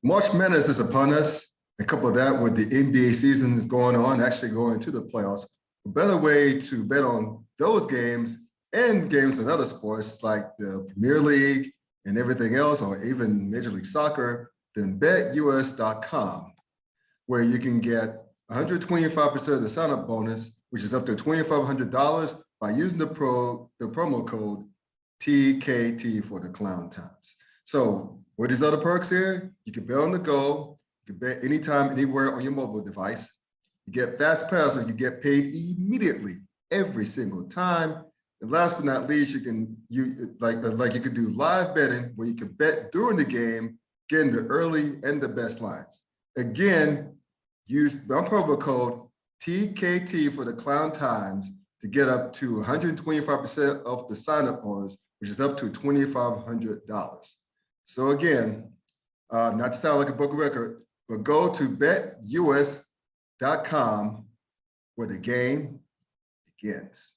March Madness is upon us. And couple that with the NBA season is going on, actually going to the playoffs. A better way to bet on those games and games in other sports like the Premier League and everything else, or even Major League Soccer, than betus.com, where you can get 125% of the sign-up bonus, which is up to $2,500 by using the promo code TKT for the clown times. So what are these other perks here? You can bet on the go. You can bet anytime, anywhere on your mobile device. You get fast pass, or you get paid immediately every single time. And last but not least, you can you could do live betting where you can bet during the game, getting the early and the best lines. Again, use my promo code TKT for the clown times to get up to 125% of the sign-up bonus, which is up to $2,500. So again, not to sound like a book record, but go to betus.com where the game begins.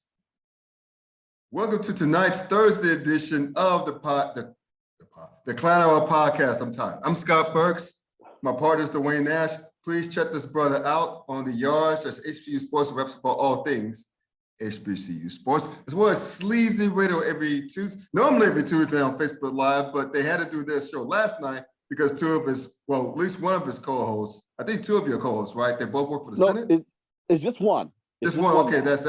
Welcome to tonight's Thursday edition of the Clown Hour Podcast. I'm tired. I'm Scott Burks. My partner is Dwayne Nash. Please check this brother out on the yards. That's HBCU Sports reps for all things HBCU Sports, as well as Sleazy Radio normally every Tuesday on Facebook Live, but they had to do their show last night because at least one of his co-hosts, I think two of your co-hosts, right? They both work for the Senate? It's just one. Just one. Okay, that's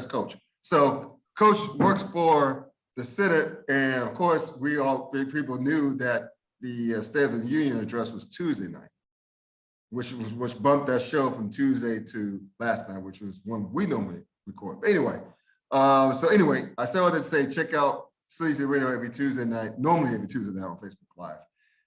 Coach. So Coach works for the Senate, and of course, people knew that the State of the Union address was Tuesday night, which bumped that show from Tuesday to last night, which was when we normally record. But anyway, I said all that to say, check out Sleazy Radio every Tuesday night, normally every Tuesday night on Facebook Live,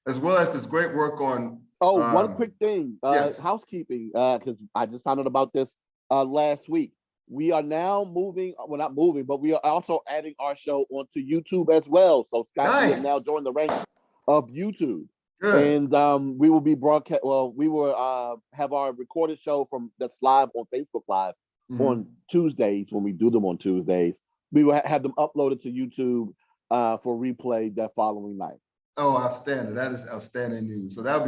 as well as this great work on. One quick thing, yes. Housekeeping, because I just found out about this last week. We are now moving, well, not moving, but we are also adding our show onto YouTube as well. So Scott has now joined the ranks of YouTube. Good. And we will be broadcast. Well, we will have our recorded show that's live on Facebook Live on Tuesdays. When we do them on Tuesdays, we will have them uploaded to YouTube for replay that following night. Oh, outstanding! That is outstanding news. So that'll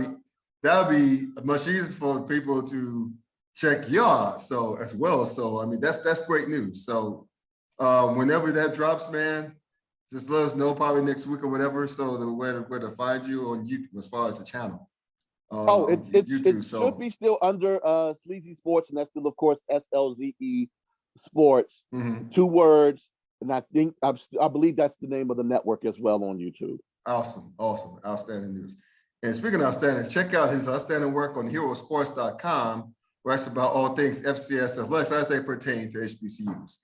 be much easier for people to check yours as well. So I mean, that's great news. So whenever that drops, man, just let us know, probably next week or whatever, so where to find you on YouTube as far as the channel. It should be still under Sleazy Sports, and that's still, of course, SLZE Sports, 2 words. And I believe that's the name of the network as well on YouTube. Awesome, outstanding news. And speaking of outstanding, check out his outstanding work on herosports.com, where it's about all things FCS as they pertain to HBCUs.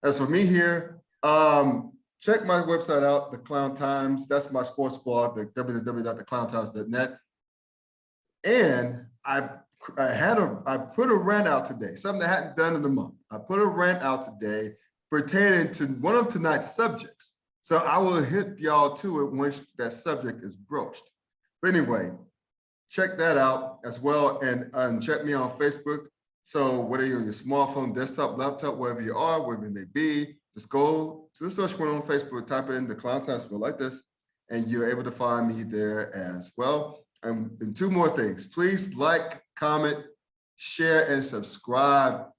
As for me here, check my website out, The Clown Times. That's my sports blog, the www.theclowntimes.net. And I put a rant out today, something I hadn't done in a month. I put a rant out today pertaining to one of tonight's subjects. So I will hit y'all to it once that subject is broached. But anyway, check that out as well, and check me on Facebook. So whether you're on your smartphone, desktop, laptop, wherever you are, wherever it may be, just go to the search bar on Facebook, type in The Clown Times, spelled like this, and you're able to find me there as well. And 2 more things. Please like, comment, share, and subscribe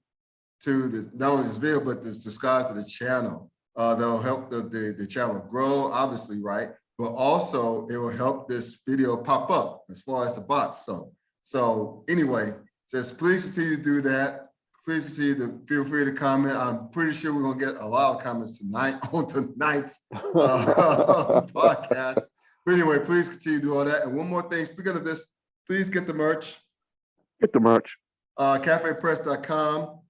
to not only this video, but subscribe to the channel. That'll help the channel grow, obviously, right? But also it will help this video pop up as far as the bots. So anyway, just please continue to do that. Please continue to feel free to comment. I'm pretty sure we're gonna get a lot of comments tonight on tonight's podcast. But anyway, please continue to do all that. And one more thing, speaking of this, please get the merch. Get the merch. Cafepress.com.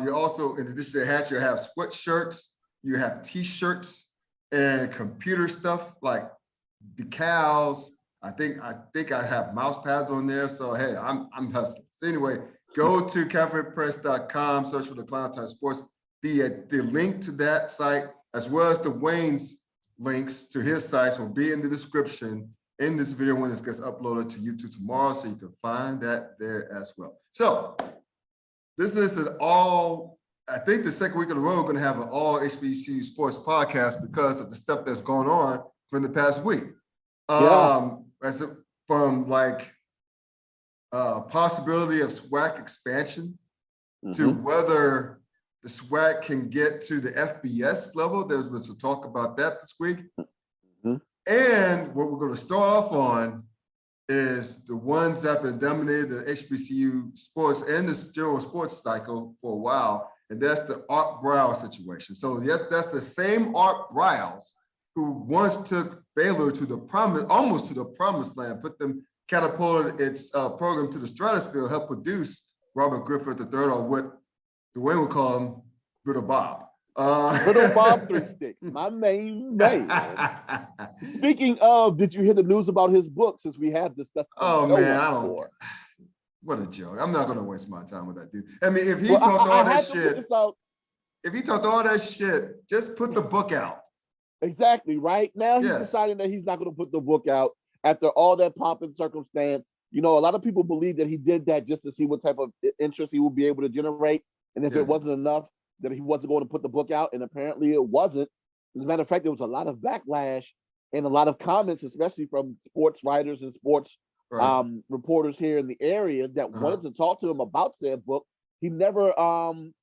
You also, in addition to hats, you have sweatshirts, you have t-shirts, and computer stuff like decals. I think I have mouse pads on there. So hey, I'm hustling. So anyway, go to cafepress.com, search for The Clown Times Sports. The link to that site, as well as Dwayne's links to his sites, will be in the description in this video when it gets uploaded to YouTube tomorrow, so you can find that there as well. So this is all, I think the second week in a row, we're going to have an all HBCU sports podcast because of the stuff that's going on from the past week. from like possibility of SWAC expansion to whether the SWAC can get to the FBS level. There was a talk about that this week. And what we're going to start off on is the ones that have been dominated the HBCU sports and this general sports cycle for a while, and that's the Art Briles situation. So yes, that's the same Art Briles who once took Baylor to the almost to the promised land, put them, catapulted its program to the stratosphere, helped produce Robert Griffith III, or what Dwayne would call him, Brittle Bob. Brittle Bob 3 Sticks, my main man. Speaking of, did you hear the news about his book, since we have discussed? Oh man, I don't. What a joke. I'm not going to waste my time with that dude. I mean, if he talked all that shit, if he talked all that shit, just put the book out. Exactly, right? Now he's deciding that he's not going to put the book out after all that pomp and circumstance. You know, a lot of people believe that he did that just to see what type of interest he would be able to generate. And if it wasn't enough, that he wasn't going to put the book out. And apparently it wasn't. As a matter of fact, there was a lot of backlash and a lot of comments, especially from sports writers and sports reporters here in the area that wanted to talk to him about said book. He never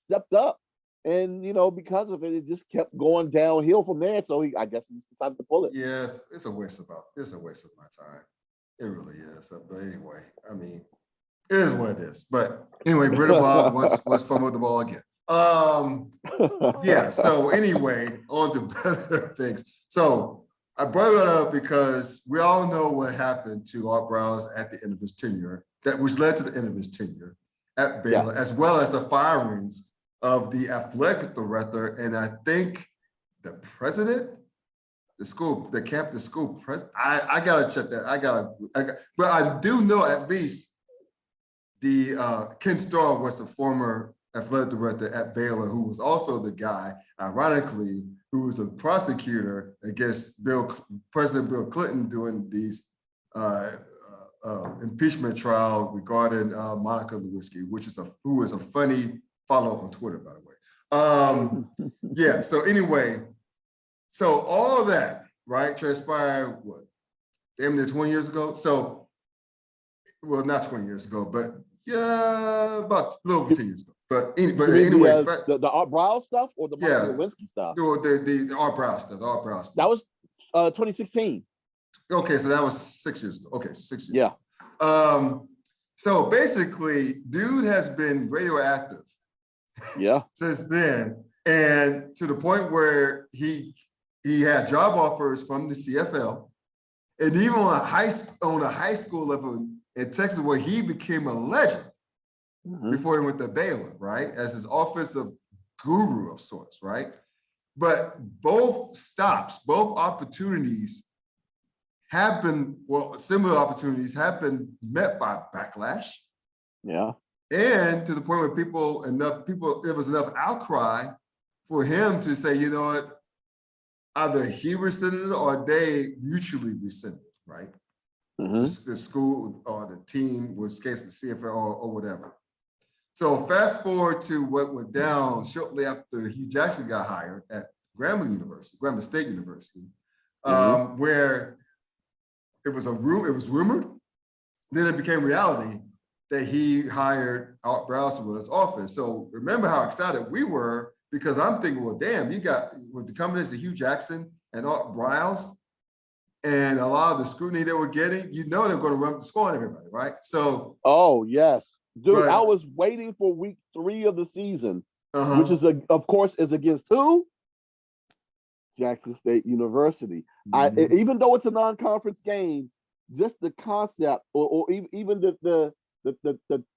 stepped up. And, you know, because of it, it just kept going downhill from there. So I guess he decided to pull it. Yes, it's a waste of my time. It really is. But anyway, I mean, it is what it is. But anyway, Brittle Bob wants fun with the ball again. Yeah, so anyway, on to better things. So I brought that up because we all know what happened to Art Briles at the end of his tenure, which led to the end of his tenure at Baylor, as well as the firings of the athletic director, and I think the president, the school president. I gotta check that. But I do know at least the Ken Starr was the former athletic director at Baylor, who was also the guy, ironically, who was a prosecutor against President Bill Clinton during these impeachment trial regarding Monica Lewinsky, who is a funny follow on Twitter, by the way. Yeah, so anyway, so all of that, right, transpired, what, damn near 20 years ago? So, well, not 20 years ago, but yeah, about a little over 10 years ago. But anyway, the Art Briles stuff or the Monica Lewinsky stuff? The Art Briles stuff, That was 2016. Okay, so that was 6 years ago. Okay, 6 years. Yeah. So basically, dude has been radioactive since then, and to the point where he had job offers from the CFL, and even on a high school level in Texas, where he became a legend before he went to Baylor, right, as his offensive guru of sorts, right? But both opportunities have been, similar opportunities have been met by backlash. Yeah. And to the point where there was enough outcry for him to say, you know what, either he rescinded it or they mutually rescinded, right? The school or the team, was case the CFL or whatever. So fast forward to what went down shortly after Hugh Jackson got hired at Grambling State University, where it was rumored, then it became reality that he hired Art Briles with his office. So remember how excited we were, because I'm thinking, well, damn, you got with the combination of Hugh Jackson and Art Briles and a lot of the scrutiny they were getting, you know they're going to run the score on everybody, right? So. Oh, yes. Dude, I was waiting for week 3 of the season, which is, of course, is against who? Jackson State University. Even though it's a non-conference game, just the concept or even the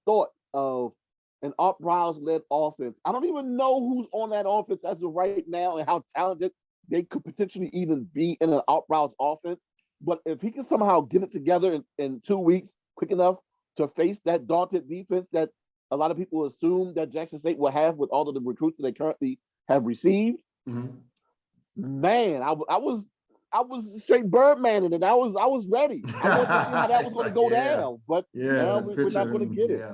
thought of an Art Briles led offense. I don't even know who's on that offense as of right now and how talented they could potentially even be in an Art Briles offense. But if he can somehow get it together in 2 weeks, quick enough to face that daunted defense that a lot of people assume that Jackson State will have with all of the recruits that they currently have received, man, I was straight Birdman, and I was ready. I wanted to see how that was going to go down, but now we're not going to get it.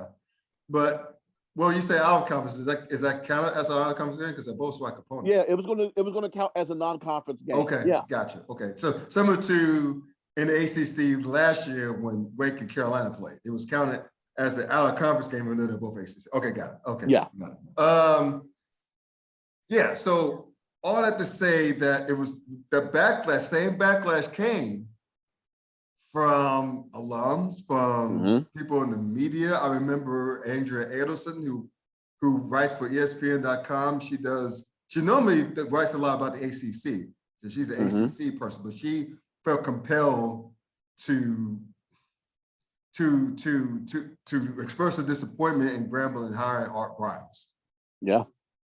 But you say out of conference, is that counted as an out of conference game because they're both SWAC opponents? Yeah, it was going to count as a non-conference game. Okay, yeah, gotcha. Okay, so similar to in the ACC last year when Wake and Carolina played. It was counted as an out of conference game, even though they're both ACC. Okay, got it. Okay, yeah, got it. Yeah. So all that to say that it was the backlash. Same backlash came from alums, from people in the media. I remember Andrea Adelson, who writes for ESPN.com. She normally writes a lot about the ACC. So she's an ACC person, but she felt compelled to express a disappointment in Grambling hiring Art Briles. Yeah.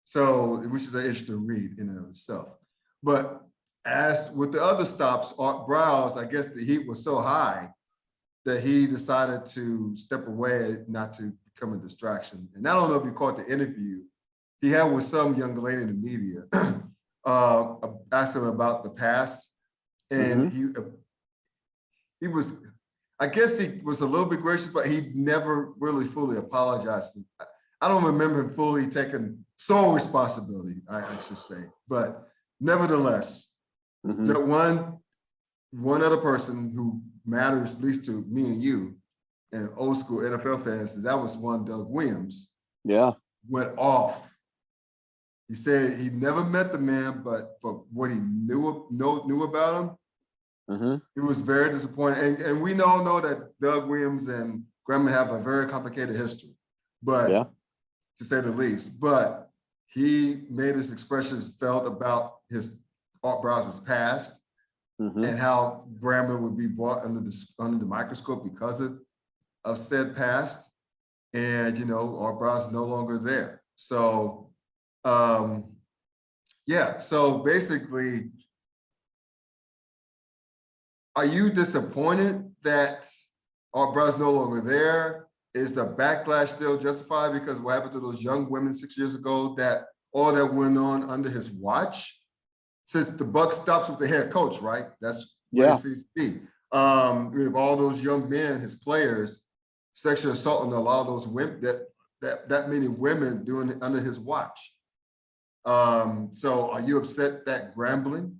So, which is an interesting read in and of itself. But as with the other stops, Art Briles, I guess the heat was so high that he decided to step away, not to become a distraction. And I don't know if you caught the interview he had with some young lady in the media, asked him about the past. And he was, I guess he was a little bit gracious, but he never really fully apologized. I don't remember him fully taking sole responsibility, I should say. But nevertheless, that one other person who matters, at least to me and you, and old school NFL fans, that was one Doug Williams. Yeah. Went off. He said he never met the man, but for what he knew about him, he was very disappointed. And we all know that Doug Williams and Grambling have a very complicated history, but to say the least. But he made his expressions felt about his Art Briles' past and how Grambling would be brought under the microscope because of said past. And Art Briles is no longer there. So yeah, so basically, are you disappointed that Art Briles is no longer there? Is the backlash still justified because of what happened to those young women 6 years ago, that all that went on under his watch? Since the buck stops with the head coach, right? That's where it seems to be. We have all those young men, his players, sexually assaulting a lot of those women, that many women doing it under his watch. So are you upset that Grambling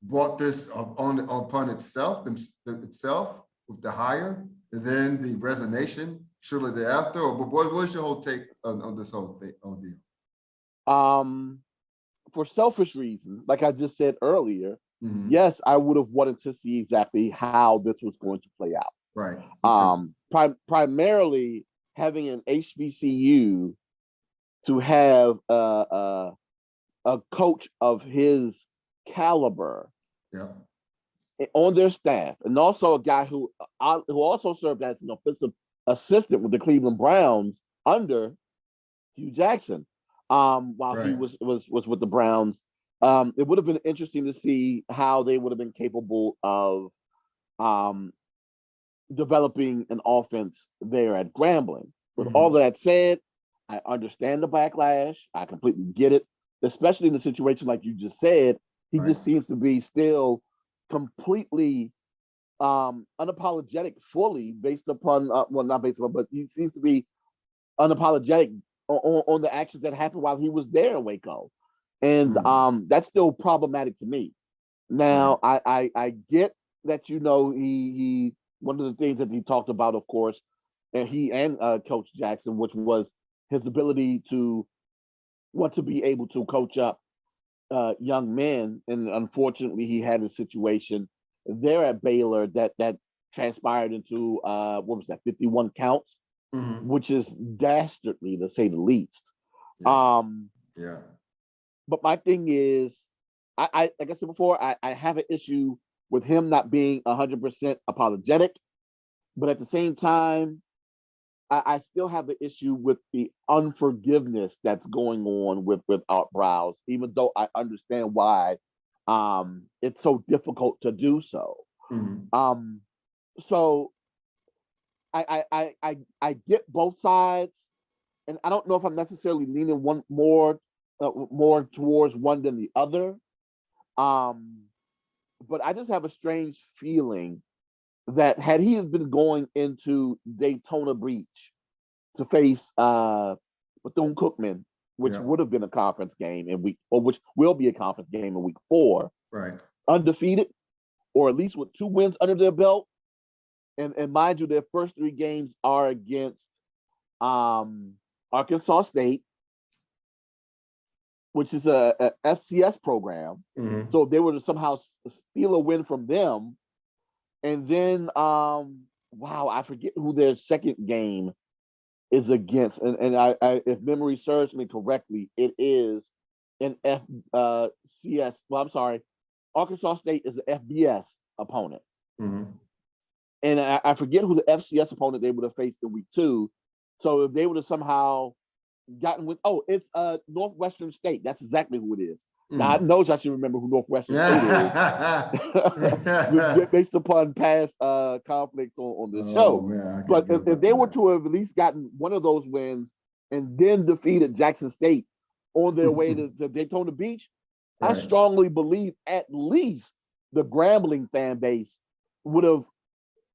brought this upon itself with the hire, and then the resignation shortly thereafter? Or what's your whole take on this whole deal? For selfish reasons, like I just said earlier, yes, I would have wanted to see exactly how this was going to play out. Right. Primarily having an HBCU to have a coach of his caliber on their staff, and also a guy who also served as an offensive assistant with the Cleveland Browns under Hugh Jackson, while he was with the Browns. It would have been interesting to see how they would have been capable of developing an offense there at Grambling. With all that said, I understand the backlash. I completely get it, especially in a situation like you just said. He just seems to be still completely unapologetic, fully based upon, well, not based upon, but he seems to be unapologetic on the actions that happened while he was there in Waco. And that's still problematic to me. Now, I get that, he one of the things that he talked about, of course, and he and Coach Jackson, which was his ability to want to be able to coach up young men. And unfortunately, he had a situation there at Baylor that transpired into, 51 counts, which is dastardly, to say the least. But my thing is, I like I said before, I have an issue with him not being 100% apologetic, but at the same time, I still have an issue with the unforgiveness that's going on with Art Briles, even though I understand why it's so difficult to do so. So I get both sides, and I don't know if I'm necessarily leaning one more towards one than the other. But I just have a strange feeling that had he been going into Daytona Beach to face Bethune-Cookman, which would have been a conference game which will be a conference game in week 4, right, undefeated, or at least with 2 wins under their belt. And mind you, their first 3 games are against Arkansas State, which is a FCS program. Mhm. So if they were to somehow steal a win from them, and then wow, I forget who their second game is against. And I if memory serves me correctly, it is an FCS. Well, I'm sorry, Arkansas State is an FBS opponent. Mhm. And I forget who the FCS opponent they would have faced in week 2. So if they would have somehow gotten with, it's Northwestern State. That's exactly who it is. Now I know I should remember who Northwestern State is based upon past conflicts on the show. Man, but if they were to have at least gotten one of those wins and then defeated Jackson State on their way to Daytona Beach, right. I strongly believe at least the Grambling fan base would have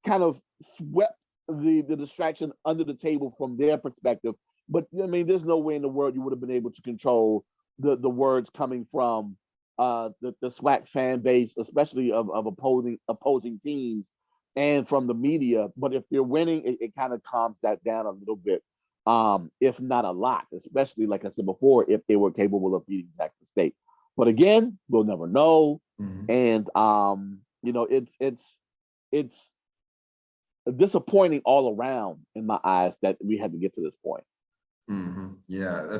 kind of swept the distraction under the table from their perspective. But I mean, there's no way in the world you would have been able to control the words coming from the SWAC fan base, especially of opposing teams, and from the media. But if they're winning, it kind of calms that down a little bit, if not a lot, especially like I said before, if they were capable of beating Jackson State. But again, we'll never know. Mm-hmm. And you know, it's disappointing all around in my eyes that we had to get to this point. Mm-hmm. Yeah,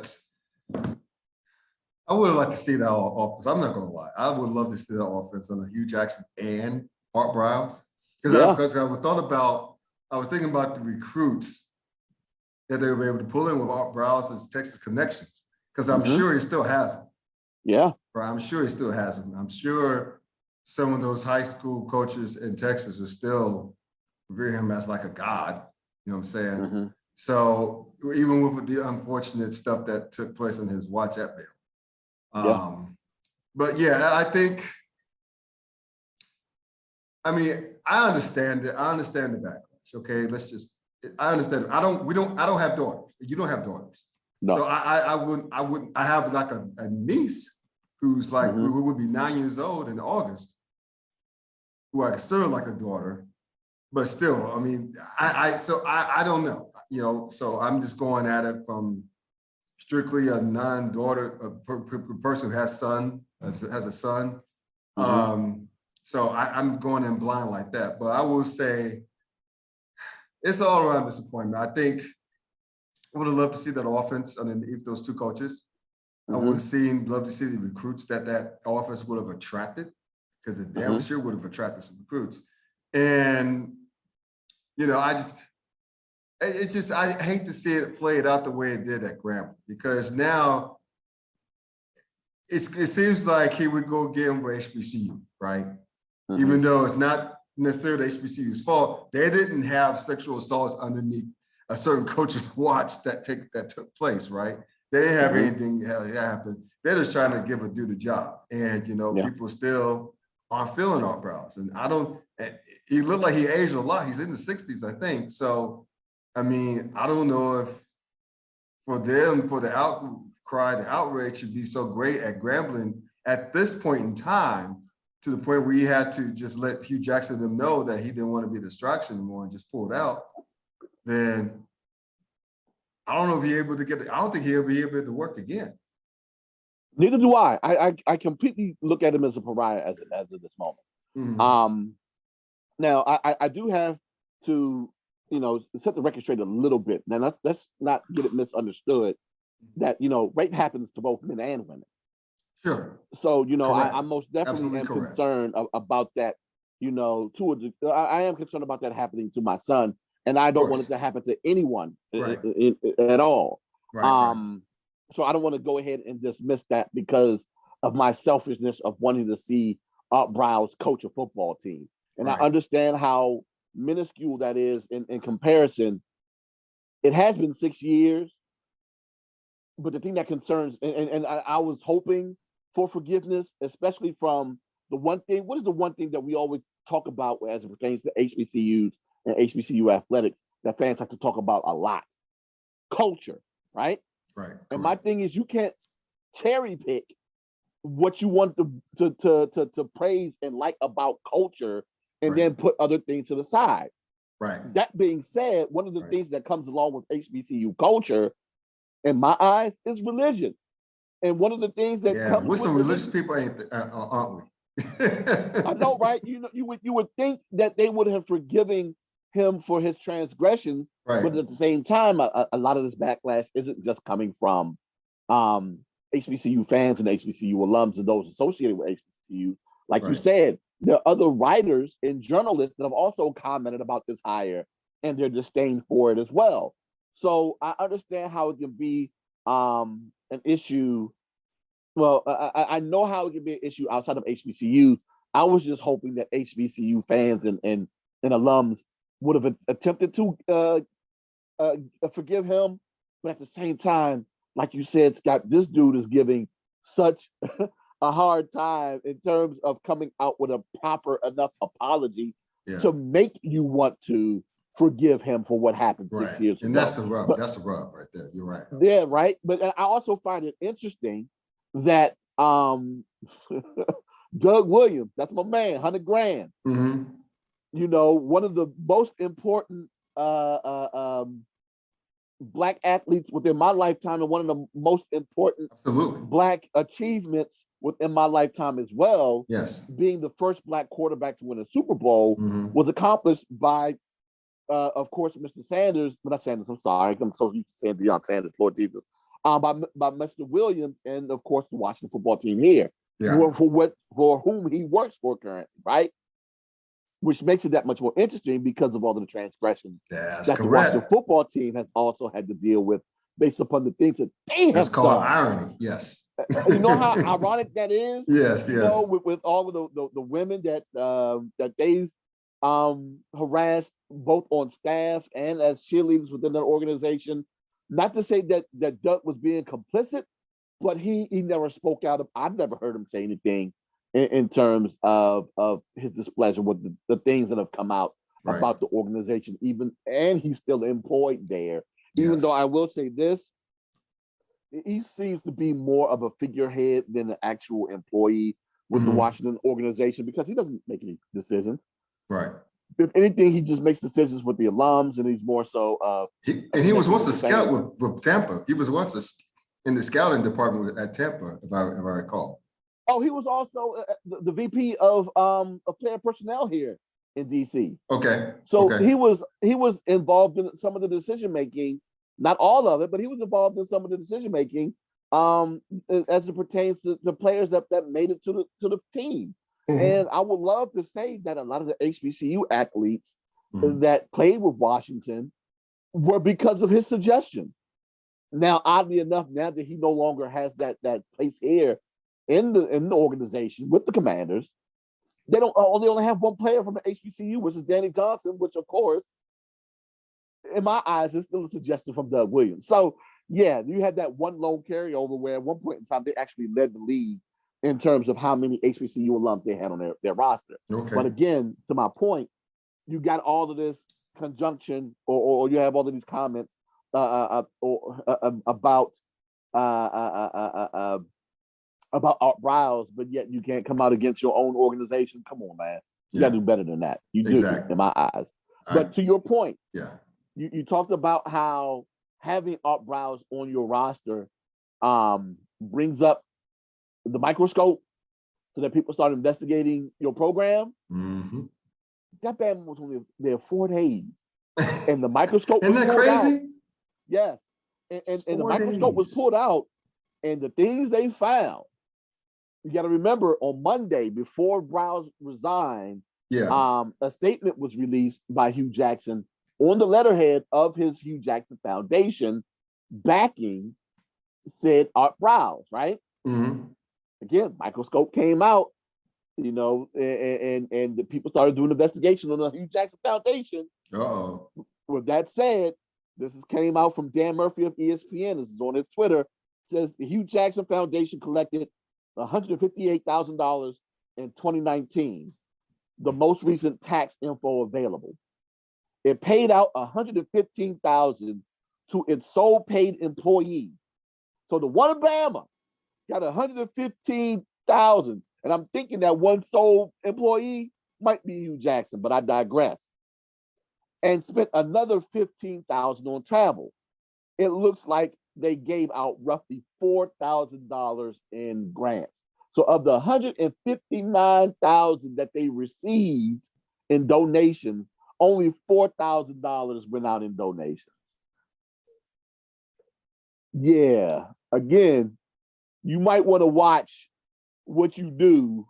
I would have liked to see that offense. I'm not going to lie. I would love to see that offense under Hugh Jackson and Art Briles. Because I was thinking about the recruits that they were able to pull in with Art Briles' Texas connections. Because I'm sure he still has them. Yeah. Right? I'm sure he still has them. I'm sure some of those high school coaches in Texas are still revere him as like a god. You know what I'm saying? Mm-hmm. So even with the unfortunate stuff that took place in his watch at bail. But yeah, I think, I mean, I understand it. I understand the backlash. Okay, I understand. I don't have daughters. You don't have daughters. No. So I have like a niece who's like, who would be 9 years old in August, who I consider like a daughter, but still, I mean, I don't know, you know, so I'm just going at it from strictly a non-daughter, a person who has a son. So I'm going in blind like that, but I will say it's all around disappointment. I think I would have loved to see that offense underneath those 2 coaches. I would have loved to see the recruits that offense would have attracted, because the damn sure would have attracted some recruits. And, you know, I hate to see it played out the way it did at Grambling, because now it seems like he would go again with HBCU, right? Even though it's not necessarily HBCU's fault, they didn't have sexual assaults underneath a certain coach's watch that took place, right? They didn't have anything happen. They're just trying to do the job. And, you know, people still aren't feeling Art Briles. And he looked like he aged a lot. He's in the 60s, I think. So, I mean, I don't know if for the outcry, the outrage should be so great at Grambling at this point in time, to the point where he had to just let Hugh Jackson them know that he didn't want to be a distraction anymore and just pulled out. Then I don't know if he's able to I don't think he'll be able to work again. Neither do I. I completely look at him as a pariah as of this moment. Now I do have to, you know, set the record straight a little bit. Now let's not get it misunderstood that, you know, rape happens to both men and women. Sure. So, you know, I most definitely am concerned about that, you know, I am concerned about that happening to my son, and I don't want it to happen to anyone at all. So I don't want to go ahead and dismiss that because of my selfishness of wanting to see Art Briles coach a football team. And I understand how minuscule that is in comparison. It has been 6 years, but the thing that concerns, and I was hoping for forgiveness, especially from the one thing. What is the one thing that we always talk about as it pertains to HBCUs and HBCU athletics that fans have to talk about a lot? Culture, right? Right. And my thing is, you can't cherry pick what you want to praise and like about culture, and then put other things to the side. Right. That being said, one of the things that comes along with HBCU culture, in my eyes, is religion. And one of the things that comes we're with some religious religion, people, aren't we? I know, right? You would think that they would have forgiven him for his transgressions, but at the same time, a lot of this backlash isn't just coming from HBCU fans and HBCU alums and those associated with HBCU. Like you said, there are other writers and journalists that have also commented about this hire and their disdain for it as well. So I understand how it can be an issue. Well, I know how it can be an issue outside of HBCUs. I was just hoping that HBCU fans and alums would have attempted to forgive him, but at the same time, like you said, Scott, this dude is giving such a hard time in terms of coming out with a proper enough apology to make you want to forgive him for what happened 6 years ago. And that's the rub. That's the rub right there. You're right. Yeah, right. But I also find it interesting that Doug Williams, that's my man, 100 grand. Mm-hmm. You know, one of the most important Black athletes within my lifetime, and one of the most important Black achievements within my lifetime as well. Yes, being the first Black quarterback to win a Super Bowl was accomplished by, of course, Mr. Sanders. But not Sanders. I'm sorry, I'm so used to saying Deion Sanders, Lord Jesus. By Mr. Williams, and of course the Washington football team here, for whom he works for currently, right? Which makes it that much more interesting because of all of the transgressions that the Washington football team has also had to deal with based upon the things that they have done. That's called irony, yes. You know how ironic that is? Yes, you know, with all of the women that they've harassed both on staff and as cheerleaders within their organization. Not to say that Doug was being complicit, but he never spoke out. I've never heard him say anything in terms of his displeasure with the things that have come out about the organization, and he's still employed there. Even though I will say this, he seems to be more of a figurehead than an actual employee with the Washington organization, because he doesn't make any decisions. Right. If anything, he just makes decisions with the alums, and he's more so. He was once a scout with Tampa. He was once in the scouting department at Tampa, if I recall. Oh, he was also the VP of player personnel here in DC. Okay. So he was involved in some of the decision making, not all of it, but he was involved in some of the decision making as it pertains to the players that made it to the team. And I would love to say that a lot of the HBCU athletes that played with Washington were because of his suggestion. Now, oddly enough, now that he no longer has that place here in the organization with the Commanders, they only have one player from the HBCU, which is Danny Johnson, which of course, in my eyes, is still a suggestion from Doug Williams. So yeah, you had that one lone carryover where at one point in time they actually led the league in terms of how many HBCU alums they had on their roster. But again, to my point, you got all of this conjunction, or you have all of these comments about Art Briles, but yet you can't come out against your own organization. Come on, man. You gotta do better than that. You do, in my eyes. But to your point, you talked about how having Art Briles on your roster brings up the microscope so that people start investigating your program. That man was only there 4 days, and the microscope Isn't was that pulled crazy? out. Yes, and the microscope was pulled out, and the things they found. You got to remember, on Monday before Briles resigned, a statement was released by Hugh Jackson on the letterhead of his Hugh Jackson Foundation, backing said Art Briles, right? Again, microscope came out, you know, and the people started doing investigation on the Hugh Jackson Foundation. With that said, came out from Dan Murphy of ESPN. This is on his Twitter. It says the Hugh Jackson Foundation collected $158,000 in 2019, the most recent tax info available. It paid out $115,000 to its sole paid employee. So the one in Bama got $115,000 $2,000. And I'm thinking that one sole employee might be Hugh Jackson, but I digress. And spent another $15,000 on travel. It looks like they gave out roughly $4,000 in grants. So of the $159,000 that they received in donations, only $4,000 went out in donations. Yeah, again, you might want to watch what you do,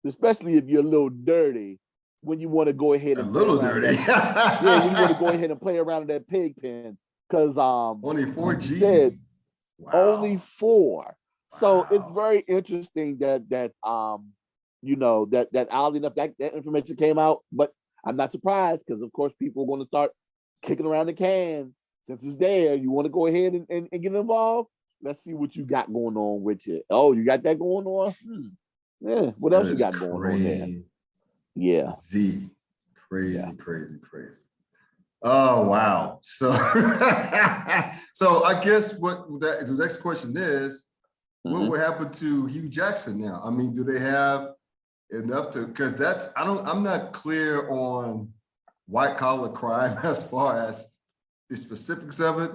especially if you're a little dirty, when you want to go ahead and a little dirty. Yeah, when you want to go ahead and play around in that pig pen, because only 4 G's. Said, wow. Only 4. So Wow. it's very interesting that you know, that oddly enough that information came out, but I'm not surprised because of course people are going to start kicking around the can since it's there. You want to go ahead and get involved? Let's see what you got going on with it. Oh, you got that going on? Yeah. What else you got going on there? Yeah. Crazy. Oh wow. So so I guess what the next question is, what will happen to Hugh Jackson now? I mean, do they have enough to, because that's I'm not clear on white collar crime as far as the specifics of it,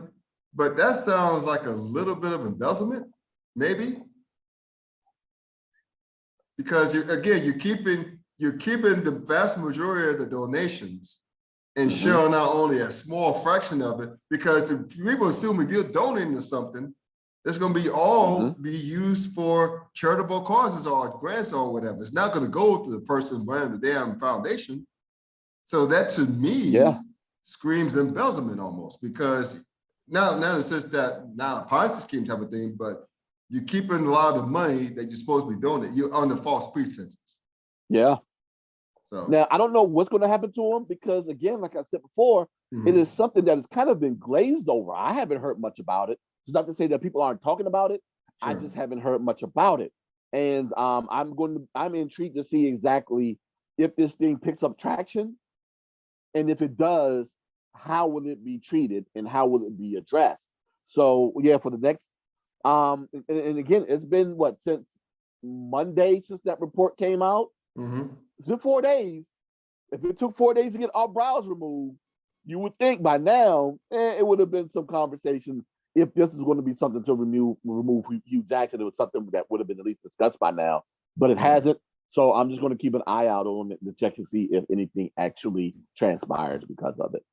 but that sounds like a little bit of embezzlement, maybe. Because you're keeping the vast majority of the donations and sharing out only a small fraction of it, because if people assume if you're donating to something, it's going to be all be used for charitable causes or grants or whatever. It's not going to go to the person running the damn foundation. So that to me screams embezzlement almost, because now it's just that now a Ponzi scheme type of thing, but you're keeping a lot of the money that you're supposed to be donating. You're under false pretenses. Yeah. So now I don't know what's going to happen to him, because again, like I said before, it is something that has kind of been glazed over. I haven't heard much about it. It's not to say that people aren't talking about it. Sure. I just haven't heard much about it. And I'm intrigued to see exactly if this thing picks up traction. And if it does, how will it be treated and how will it be addressed? So yeah, for the next, and again, it's been what, since Monday since that report came out? It's been 4 days. If it took 4 days to get all Briles removed, you would think by now it would have been some conversation. If this is going to be something to remove Hugh Jackson, it was something that would have been at least discussed by now, but it hasn't. So I'm just going to keep an eye out on it to check and see if anything actually transpires because of it.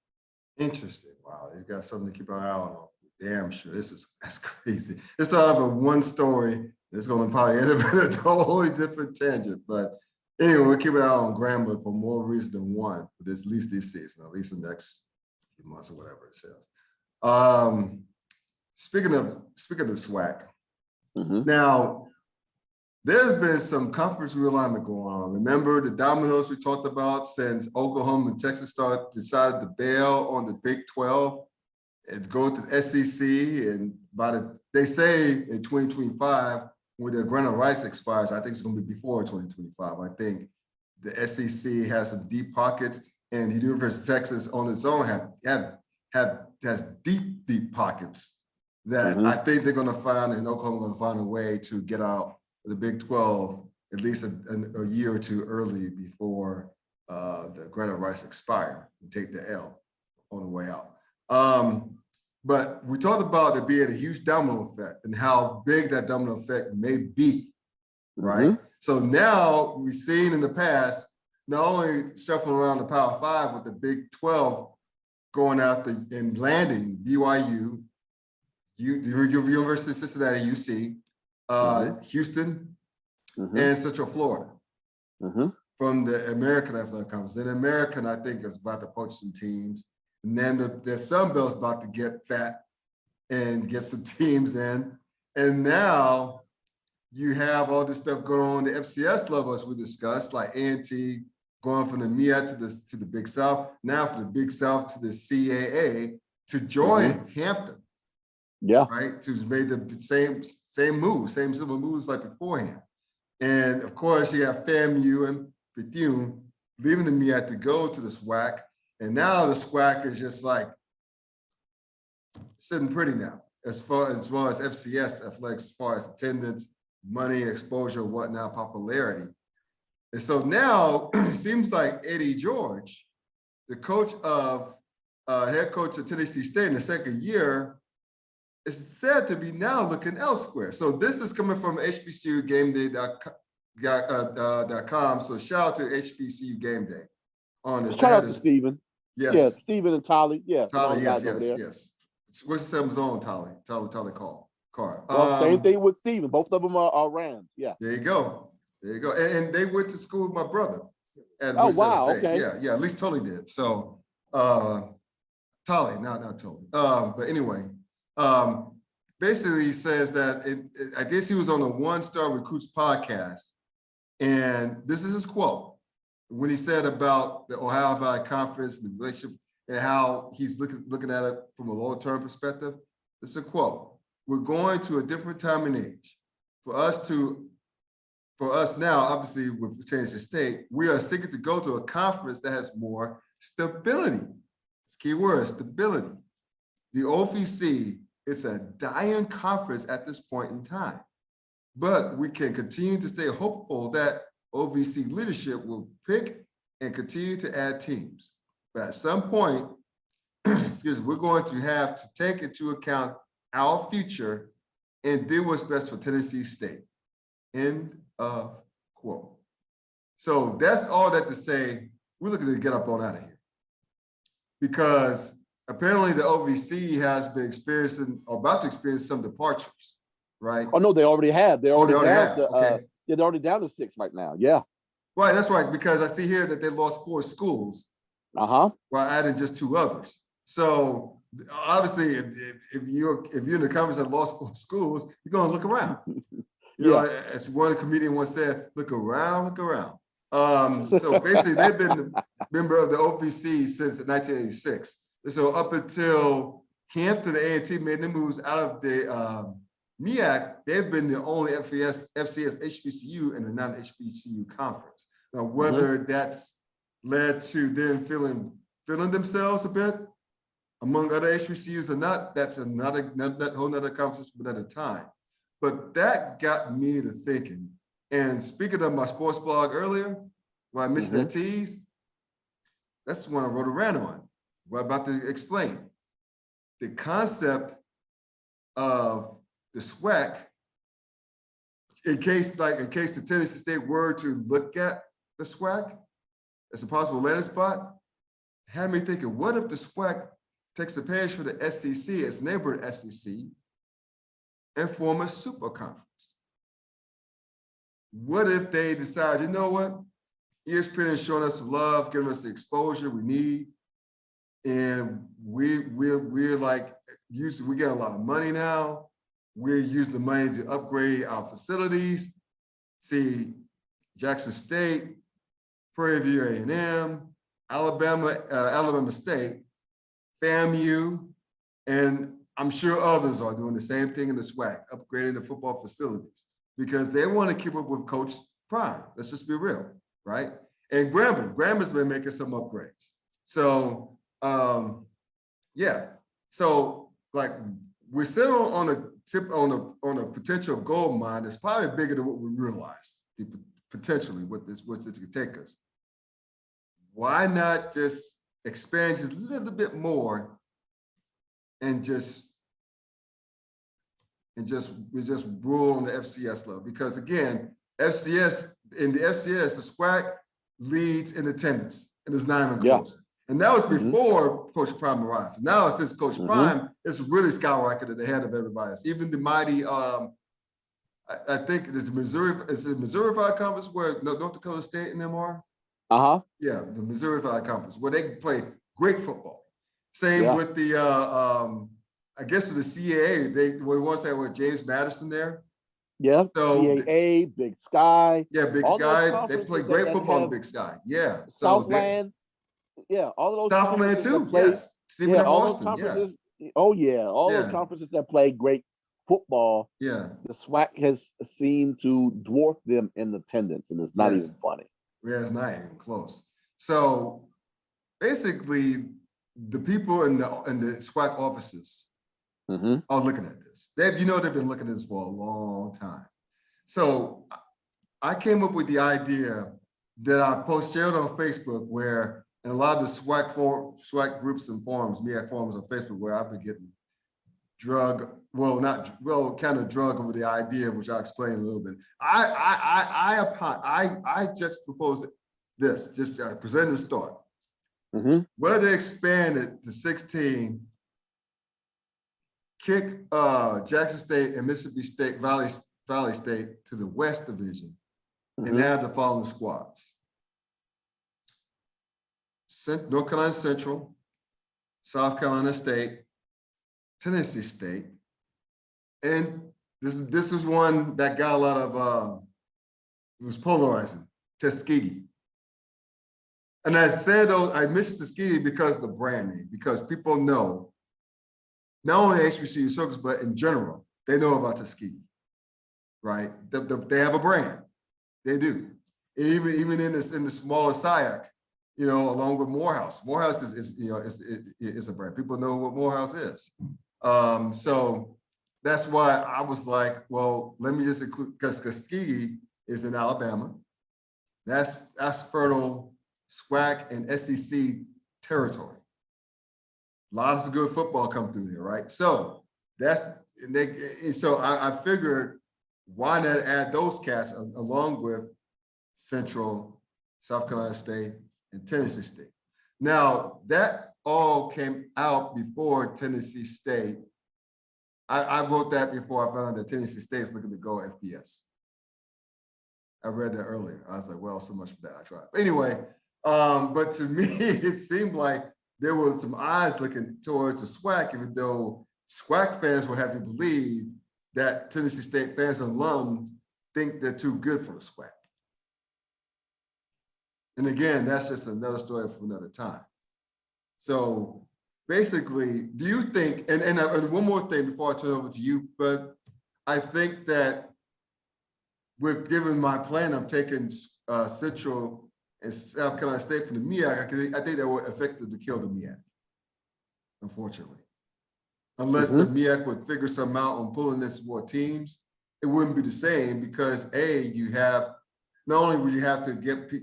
Interesting. Wow, you got something to keep an eye out on. Damn sure. That's crazy. It's out of a one story. It's going to probably end up in a totally different tangent. But anyway, we'll keep an eye on Grambling for more reason than one, for this, at least this season, at least the next few months or whatever it says. Speaking of SWAC, now there's been some conference realignment going on. Remember the dominoes we talked about since Oklahoma and Texas decided to bail on the Big 12 and go to the SEC, and they say in 2025 when the grant of rights expires, I think it's going to be before 2025. I think the SEC has some deep pockets, and the University of Texas on its own has deep pockets that I think they're going to find, and Oklahoma going to find a way to get out of the Big 12 at least a year or two early before the grant of rights expire and take the L on the way out. But we talked about there being a huge domino effect and how big that domino effect may be, right? So now we've seen in the past, not only shuffling around the Power 5 with the Big 12 going after and landing BYU, the University of Cincinnati, UC, Houston, and Central Florida from the American Athletic Conference. And the American, I think, is about to poach some teams. And then the Sun Belt's about to get fat and get some teams in. And now you have all this stuff going on the FCS level, as we discussed, like A&T going from the MEAC to the Big South, now from the Big South to the CAA to join Hampton. Yeah. Right? To made the same moves, same similar moves like beforehand. And of course, you have FAMU and Bethune leaving the MEAC to go to the SWAC. And now the SWAC is just like sitting pretty now, as far as FCS athletics, as far as attendance money, exposure, whatnot, popularity. And so now it seems like Eddie George, the head coach of Tennessee State in the second year, is said to be now looking elsewhere. So this is coming from HBCUGameDay.com. So shout out to HBCU Game Day on this. Shout out to Stephen. Yes. Yeah, Stephen and Tolly. Yeah. Tolly, yes. What's the seven's on Tolly Carr. Well, same thing with Stephen. Both of them are Rams. Yeah. There you go. And they went to school with my brother at Oh, Wichita wow. State. Okay. Yeah. At least Tolly did. So Tolly, not Tolly. But anyway, basically he says that I guess he was on the One Star Recruits podcast, and this is his quote when he said about the Ohio Valley Conference, the relationship, and how he's looking at it from a long-term perspective. This is a quote: "We're going to a different time and age. For us now, obviously with Tennessee State, we are seeking to go to a conference that has more stability." It's key word, stability. The OVC, it's a dying conference at this point in time, but we can continue to stay hopeful that OVC leadership will pick and continue to add teams. But at some point, excuse me, we're going to have to take into account our future and do what's best for Tennessee State. End of quote. So that's all that to say, we're looking to get up on out of here. Because apparently the OVC has been experiencing, or about to experience, some departures, right? Oh no, they already have. They're already down to okay. they're already down to 6 right now. Yeah. Right, that's right, because I see here that they lost 4 schools. While adding just 2 others. So obviously, if you're in the conference that lost 4 schools, you're gonna look around. You know, as one comedian once said, look around, look around. So basically, they've been a member of the OVC since 1986. And so up until Hampton, the A&T made the moves out of the MEAC, they've been the only FCS HBCU in the non-HBCU conference. Now, whether that's led to them feeling themselves a bit among other HBCUs or not, that's that whole nother conversation, but at a time. But that got me to thinking. And speaking of my sports blog earlier, where I mentioned that tease, that's the one I wrote a rant on. What I'm about to explain. The concept of the SWAC, in case the Tennessee State were to look at the SWAC as a possible landing spot, had me thinking, what if the SWAC takes a page for the SEC, its neighboring SEC, and form a super conference? What if they decide, you know what? ESPN is showing us some love, giving us the exposure we need, and we're like, we get a lot of money now. We're using the money to upgrade our facilities. See, Jackson State, Prairie View A&M, Alabama State, FAMU, and I'm sure others are doing the same thing in the SWAC, upgrading the football facilities, because they want to keep up with Coach Prime. Let's just be real, right? And Grambling's been making some upgrades. So, yeah. So, like, we're still on a potential gold mine that's probably bigger than what we realize, potentially what this could take us. Why not just expand just a little bit more and just rule on the FCS level? Because again, in the FCS, the SWAC leads in attendance, and it's not even close. And that was before Coach Prime arrived. Now, since Coach Prime, it's really skyrocketed ahead of everybody else. Even the mighty, I think it's the Missouri Valley Conference where North Dakota State and them are. Yeah, the Missouri Valley Conference, where they play great football. Same with the, I guess the CAA, they once had with James Madison there. Yeah, so CAA, Big Sky. Yeah, Big Sky. They play great football in Big Sky. Yeah. Southland. Yeah, all of those. Southland too. Yes. Stephen F. all Austin. those conferences. Oh yeah, all those conferences that play great football. Yeah. The SWAC has seemed to dwarf them in attendance, and it's not even funny. Yeah, it's not even close. So basically, the people in the SWAC offices are looking at this. They've been looking at this for a long time. So I came up with the idea that I shared on Facebook, where in a lot of the SWAC groups and forums, MEAC forums on Facebook, where I've been getting kind of drug over the idea, which I'll explain a little bit. I juxtapose this, just present this thought. Whether they expand it to 16, kick Jackson State and Mississippi State Valley State to the West Division, and have the following squads: North Carolina Central, South Carolina State, Tennessee State, and this is one that got a lot of it was polarizing, Tuskegee. And I said, I mentioned Tuskegee because of the brand name, because people know, not only HBCU circles, but in general, they know about Tuskegee, right? They have a brand, they do. Even in the smaller SIAC, you know, along with Morehouse. Morehouse is a brand. People know what Morehouse is. So that's why I was like, well, let me just include, because Tuskegee is in Alabama. That's fertile SWAC and SEC territory. Lots of good football come through there, right? So I figured, why not add those cats along with Central, South Carolina State, and Tennessee State. Now, that all came out before Tennessee State. I wrote that before I found out that Tennessee State is looking to go FBS. I read that earlier. I was like, well, so much for that. I tried. But anyway, but to me, it seemed like there was some eyes looking towards the SWAC, even though SWAC fans will have you believe that Tennessee State fans and alums think they're too good for the SWAC. And again, that's just another story for another time. So basically, do you think, and one more thing before I turn it over to you, but I think that with given my plan of taking Central and South Carolina State from the MEAC, I think that would effectively kill the MEAC, unfortunately. Unless the MEAC would figure something out on pulling this more teams, it wouldn't be the same, because you have, not only would you have to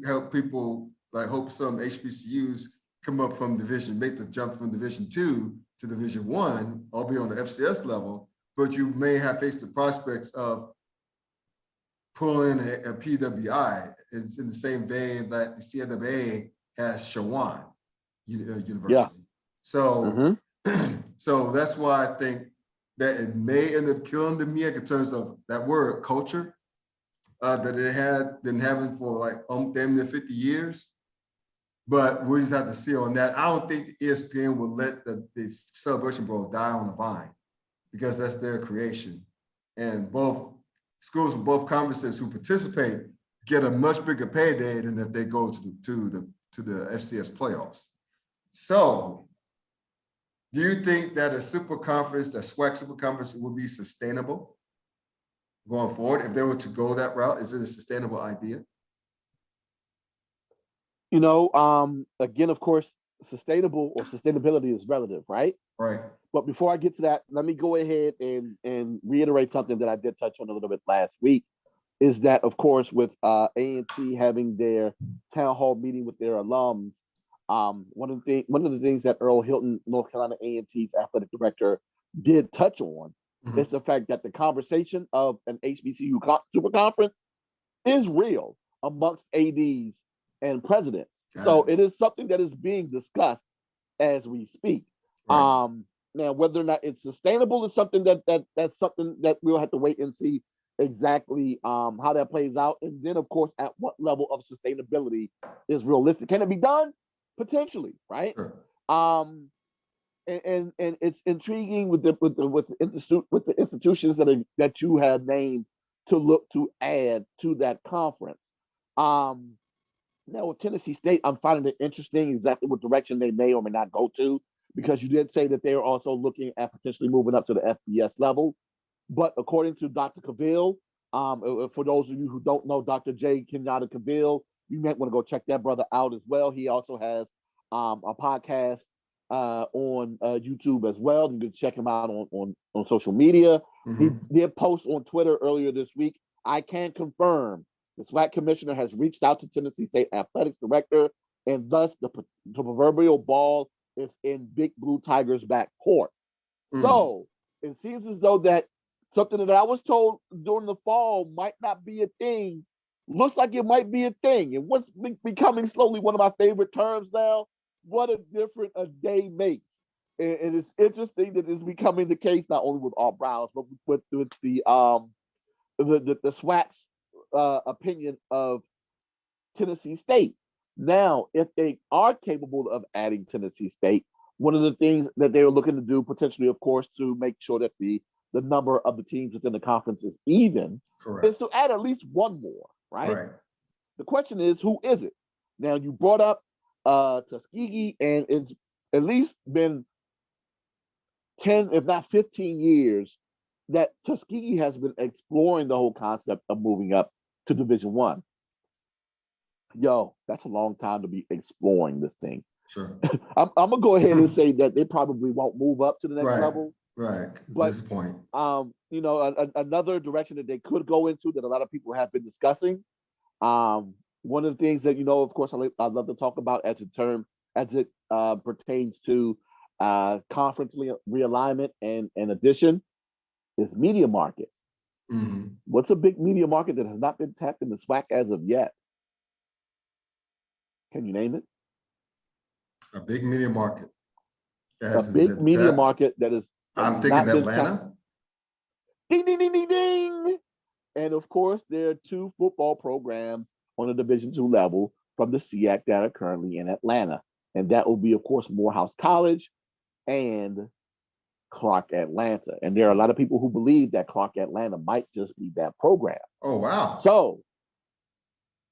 help people, like hope some HBCUs come up from make the jump from Division II to Division I, albeit on the FCS level, but you may have faced the prospects of pulling a PWI. It's in the same vein that the CNWA has Shawan University. Yeah. So, so that's why I think that it may end up killing the MEAC in terms of that word culture that it had been having for like damn near 50 years. But we just have to see on that. I don't think ESPN would let the Celebration Bowl die on the vine, because that's their creation. And both schools from both conferences who participate get a much bigger payday than if they go to the FCS playoffs. So, do you think that a super conference, that SWAC super conference, will be sustainable going forward? If they were to go that route, is it a sustainable idea? You know, again, of course, sustainable or sustainability is relative, right? Right. But before I get to that, let me go ahead and reiterate something that I did touch on a little bit last week, is that, of course, with A&T having their town hall meeting with their alums, one of the things that Earl Hilton, North Carolina A&T's athletic director, did touch on is the fact that the conversation of an HBCU super conference is real amongst ADs and presidents. So it is something that is being discussed as we speak. Right. Now, whether or not it's sustainable is something that's something that we'll have to wait and see exactly how that plays out. And then, of course, at what level of sustainability is realistic. Can it be done? Potentially, right? Sure. And it's intriguing with the institutions that you have named to look to add to that conference. Now with Tennessee State, I'm finding it interesting exactly what direction they may or may not go to, because you did say that they are also looking at potentially moving up to the FBS level. But according to Dr. Cavill, for those of you who don't know Dr. J. Kenyatta Cavill, you might want to go check that brother out as well. He also has a podcast on YouTube as well. You can check him out on social media. He did post on Twitter earlier this week I can confirm the SWAC commissioner has reached out to Tennessee State Athletics Director, and thus the proverbial ball is in Big Blue Tigers' back court. So it seems as though that something that I was told during the fall might not be a thing. Looks like it might be a thing. And what's becoming slowly one of my favorite terms now, what a difference a day makes. And it's interesting that it's becoming the case not only with all Briles, but with the SWAC's opinion of Tennessee State. Now, if they are capable of adding Tennessee State, one of the things that they are looking to do potentially, of course, to make sure that the number of the teams within the conference is even, is to add at least one more, right? The question is, who is it? Now, you brought up Tuskegee, and it's at least been 10, if not 15 years that Tuskegee has been exploring the whole concept of moving up to Division I. Yo, that's a long time to be exploring this thing. Sure. I'm gonna go ahead and say that they probably won't move up to the next level. Right. But this point. You know, another direction that they could go into that a lot of people have been discussing. One of the things that, you know, of course, I love to talk about as it pertains to conference realignment and addition is media market. What's a big media market that has not been tapped in the SWAC as of yet? Can you name it? A big media market. A big media market that is. I'm thinking Atlanta. Ding, ding, ding, ding, ding. And of course, there are two football programs on a Division II level from the SWAC that are currently in Atlanta. And that will be, of course, Morehouse College and Clark Atlanta. And there are a lot of people who believe that Clark Atlanta might just be that program. Oh, wow. So,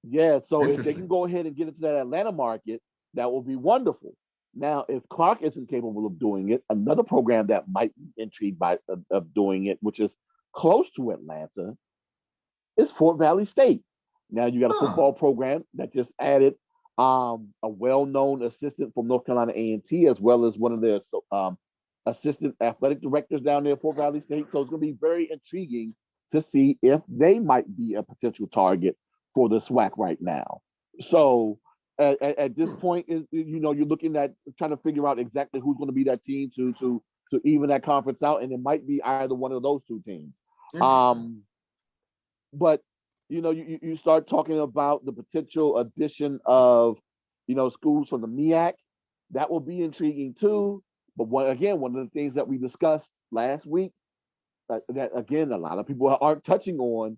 yeah, so if they can go ahead and get into that Atlanta market, that will be wonderful. Now, if Clark isn't capable of doing it, another program that might be intrigued by of doing it, which is close to Atlanta, is Fort Valley State. Now you got a football program that just added a well-known assistant from North Carolina A&T, as well as one of their assistant athletic directors down there at Fort Valley State. So it's going to be very intriguing to see if they might be a potential target for the SWAC right now. So at this point, you know, you're looking at trying to figure out exactly who's going to be that team to even that conference out, and it might be either one of those two teams. But you know, you start talking about the potential addition of, you know, schools from the MEAC. That will be intriguing too. But one of the things that we discussed last week, that again, a lot of people aren't touching on,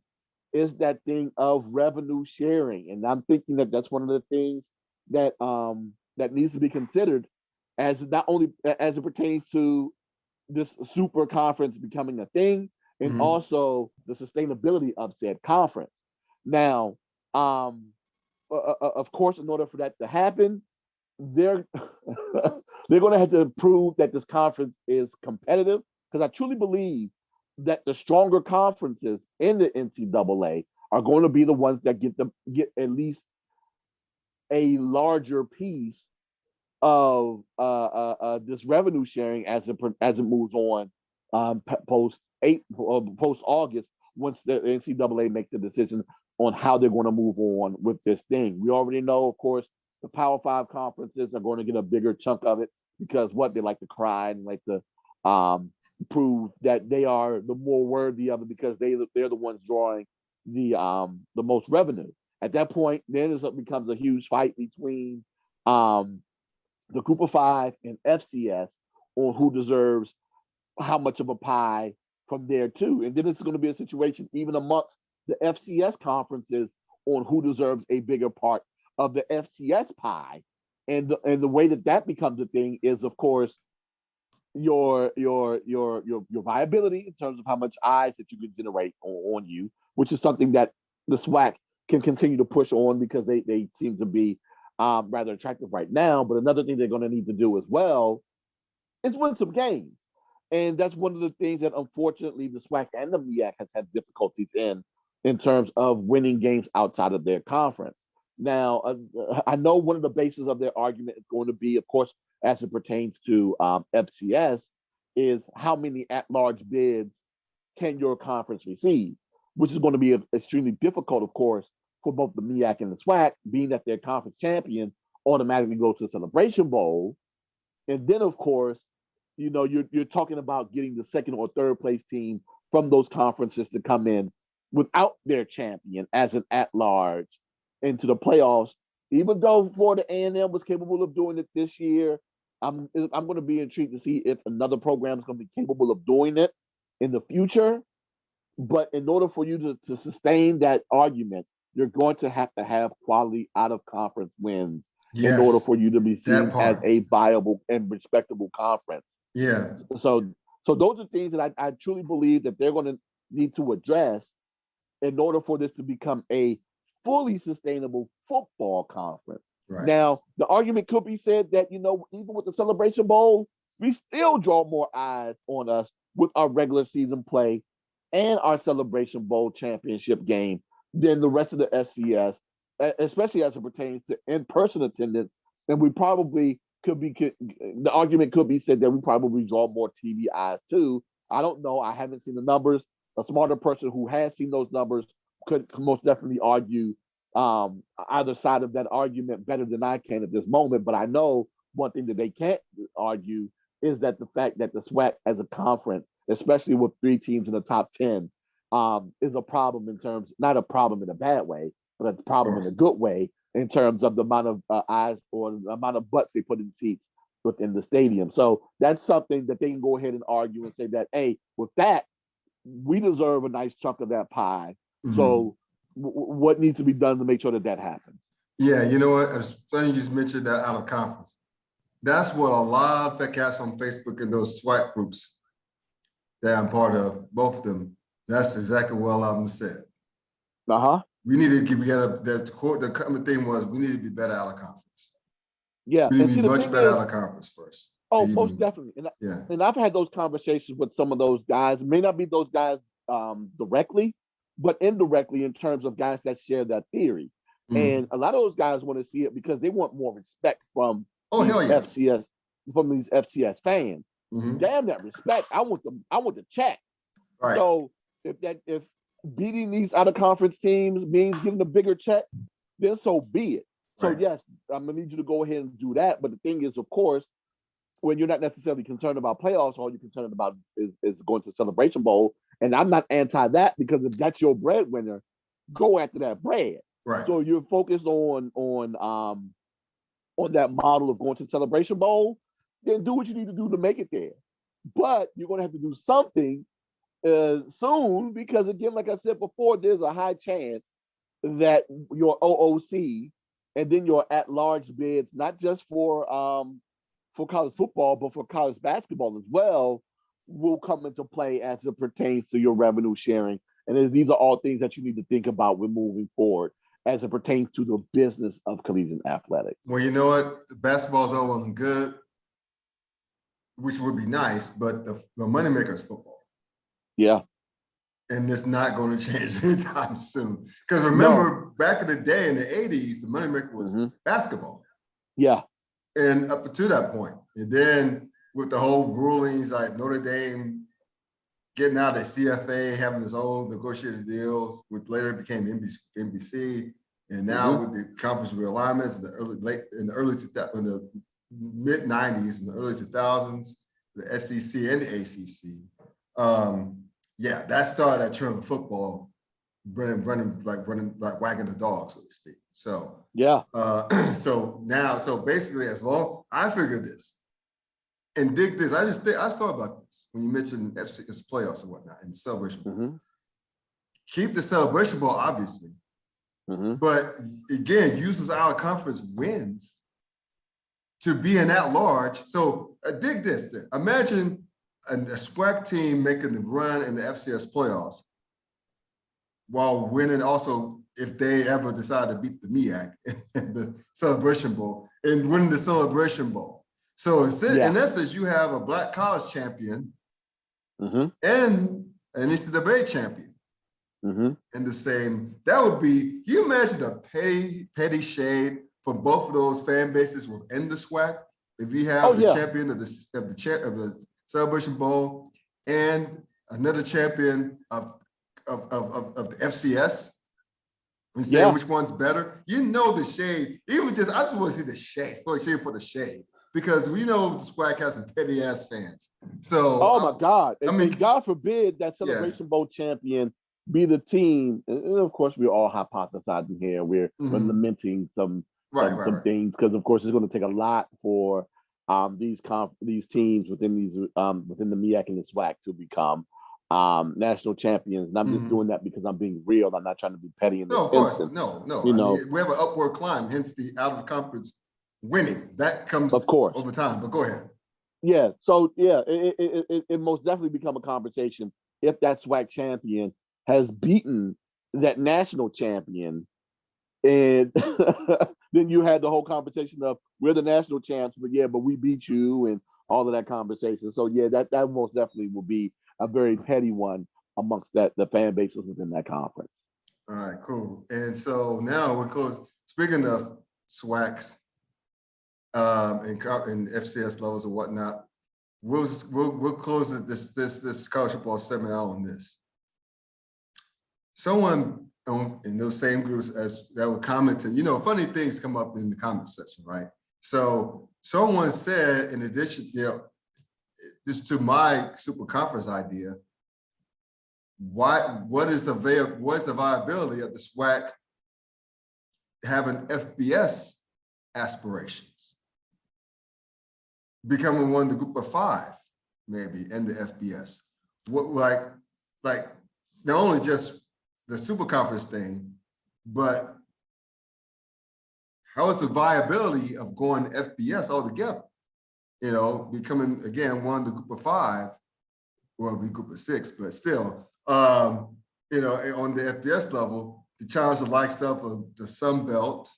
is that thing of revenue sharing. And I'm thinking that that's one of the things that that needs to be considered, as not only as it pertains to this super conference becoming a thing, and also the sustainability of said conference. Now, of course, in order for that to happen, they're going to have to prove that this conference is competitive, because I truly believe that the stronger conferences in the NCAA are going to be the ones that get at least a larger piece of this revenue sharing as it moves on post August, once the NCAA makes the decision on how they're going to move on with this thing. We already know, of course, the Power 5 conferences are going to get a bigger chunk of it, because they like to cry and like to prove that they are the more worthy of it, because they're the ones drawing the most revenue. At that point, then it becomes a huge fight between the Group of 5 and FCS on who deserves how much of a pie from there too. And then it's going to be a situation even amongst the FCS conferences on who deserves a bigger part of the FCS pie. And the way that becomes a thing is, of course, your viability in terms of how much eyes that you can generate on you, which is something that the SWAC can continue to push on, because they seem to be rather attractive right now. But another thing they're going to need to do as well is win some games. And that's one of the things that, unfortunately, the SWAC and the MEAC has had difficulties in terms of winning games outside of their conference. Now, I know one of the bases of their argument is going to be, of course, as it pertains to FCS, is how many at-large bids can your conference receive? which is going to be extremely difficult, of course, for both the MEAC and the SWAC, being that their conference champion automatically goes to the Celebration Bowl. And then, of course, you know, you're talking about getting the second or third place team from those conferences to come in without their champion as an at-large into the playoffs. Even though Florida A&M was capable of doing it this year, I'm going to be intrigued to see if another program is going to be capable of doing it in the future. But in order for you to sustain that argument, you're going to have quality out-of-conference wins in order for you to be seen as a viable and respectable conference. Yeah. So those are things that I truly believe that they're going to need to address in order for this to become a fully sustainable football conference. Right. Now, the argument could be said that, you know, even with the Celebration Bowl, we still draw more eyes on us with our regular season play and our Celebration Bowl championship game than the rest of the FCS, especially as it pertains to in-person attendance. And we probably the argument could be said that we probably draw more TV eyes too. I don't know. I haven't seen the numbers. A smarter person who has seen those numbers could most definitely argue either side of that argument better than I can at this moment. But I know one thing that they can't argue is that the fact that the SWAC as a conference, especially with 3 teams in the top 10, is a problem in terms, not a problem in a bad way, but a problem in a good way in terms of the amount of eyes or the amount of butts they put in seats within the stadium. So that's something that they can go ahead and argue and say that, hey, with that, we deserve a nice chunk of that pie. Mm-hmm. So what needs to be done to make sure that that happens? Yeah, you know what? It's funny you just mentioned that out of conference. That's what a lot of fat cats on Facebook and those SWAC groups that I'm part of, both of them, that's exactly what a lot of them said. Uh-huh. We need to get together. The common thing was we need to be better out of conference. Yeah. We need to be much better out of conference first. Oh, most definitely. And I've had those conversations with some of those guys. It may not be those guys directly, but indirectly in terms of guys that share that theory. Mm-hmm. And a lot of those guys want to see it because they want more respect from FCS, from these FCS fans. Mm-hmm. Damn that respect. I want the check. Right. So if beating these out of conference teams means getting a bigger check, then so be it. So yes, I'm gonna need you to go ahead and do that. But the thing is, of course, when you're not necessarily concerned about playoffs, all you're concerned about is going to Celebration Bowl. And I'm not anti that because if that's your breadwinner, go after that bread. Right. So you're focused on that model of going to Celebration Bowl, then do what you need to do to make it there. But you're going to have to do something soon because, again, like I said before, there's a high chance that your OOC and then your at-large bids, not just for college football, but for college basketball as well, will come into play as it pertains to your revenue sharing. And these are all things that you need to think about when moving forward as it pertains to the business of collegiate athletics. Well, you know what? Basketball's all well and good, which would be nice, but the moneymaker is football. Yeah. And it's not going to change anytime soon. Because remember, back in the day in the 80s, the moneymaker was basketball. Yeah. And up to that point. And then with the whole rulings, like Notre Dame getting out of the CFA, having its own negotiated deals, which later became NBC. And now with the conference realignments in the mid 90s and the early 2000s, the SEC and the ACC. That started that trend of football, running like wagging the dog, so to speak. So so basically, as long I figured this and dig this, I thought about this when you mentioned FCS playoffs and whatnot and Celebration Bowl. Keep the Celebration Bowl, obviously, but again, uses our conference wins to be an at-large. So dig this. Then. Imagine a SWAC team making the run in the FCS playoffs while winning also if they ever decide to beat the MEAC in the Celebration Bowl and winning the Celebration Bowl. So in essence, you have a Black college champion and an NCAA champion in the same. That would be, you imagine a petty shade from both of those fan bases within the SWAC if you have the champion of the Celebration Bowl and another champion of of the FCS and say which one's better. You know the shade. Even just I just want to see the shade for the shade. Because we know the SWAC has some petty ass fans. So my God. I mean, God forbid that Celebration Bowl champion be the team. And of course, we're all hypothesizing here. We're lamenting some things because, of course, it's going to take a lot for these teams within the MEAC and the SWAC to become national champions. And I'm just doing that because I'm being real. I'm not trying to be petty in this instance. No. You know, we have an upward climb, hence the out of conference winning. That comes of course over time. But go ahead. Yeah. So it most definitely become a conversation if that SWAC champion has beaten that national champion, and then you had the whole conversation of we're the national champs, but we beat you and all of that conversation. So that most definitely will be a very petty one amongst the fan bases within that conference. All right, cool. And so now we're close. Speaking of SWACs and FCS levels and whatnot, we'll close this college football seminar on this. Someone in those same groups as that were commenting, funny things come up in the comment section, right? So someone said, in addition, this to my super conference idea, what is the viability of the SWAC having FBS aspirations, becoming one of the group of 5, maybe in the FBS? What like not only just the super conference thing, but how is the viability of going FBS altogether? Becoming again one of the group of 5, well, we group of 6, but still, on the FBS level, to challenge the likes of the Sun Belt,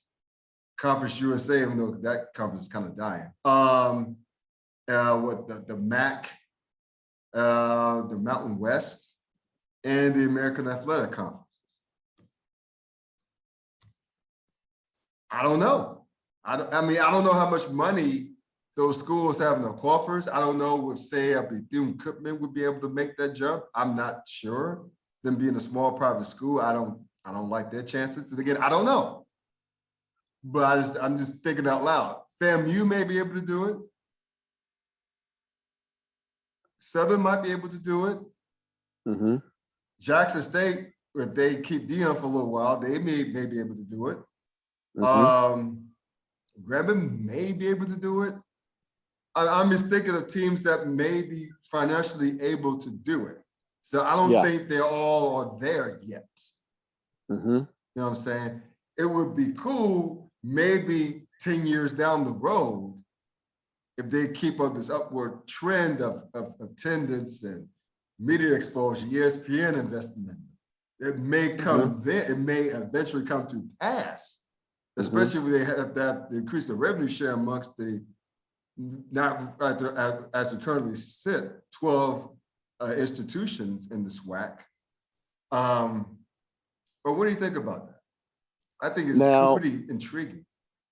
Conference USA, even though that conference is kind of dying. What the MAC, the Mountain West, and the American Athletic Conference. I don't know. I don't know how much money those schools have in their coffers. I don't know if, say, a Bethune-Cookman would be able to make that jump. I'm not sure. Them being a small private school, I don't like their chances. And again, I don't know. But I'm just thinking out loud. FAMU may be able to do it. Southern might be able to do it. Jackson State, if they keep Dion for a little while, they may be able to do it. Grambling may be able to do it. I'm just thinking of teams that may be financially able to do it. So I don't think they all are there yet. You know what I'm saying? It would be cool maybe 10 years down the road if they keep on this upward trend of attendance and media exposure, ESPN investing in them. It may come there, it may eventually come to pass, especially when they have that increase the revenue share amongst the, not as we currently sit, 12 institutions in the SWAC. But what do you think about that? I think it's pretty intriguing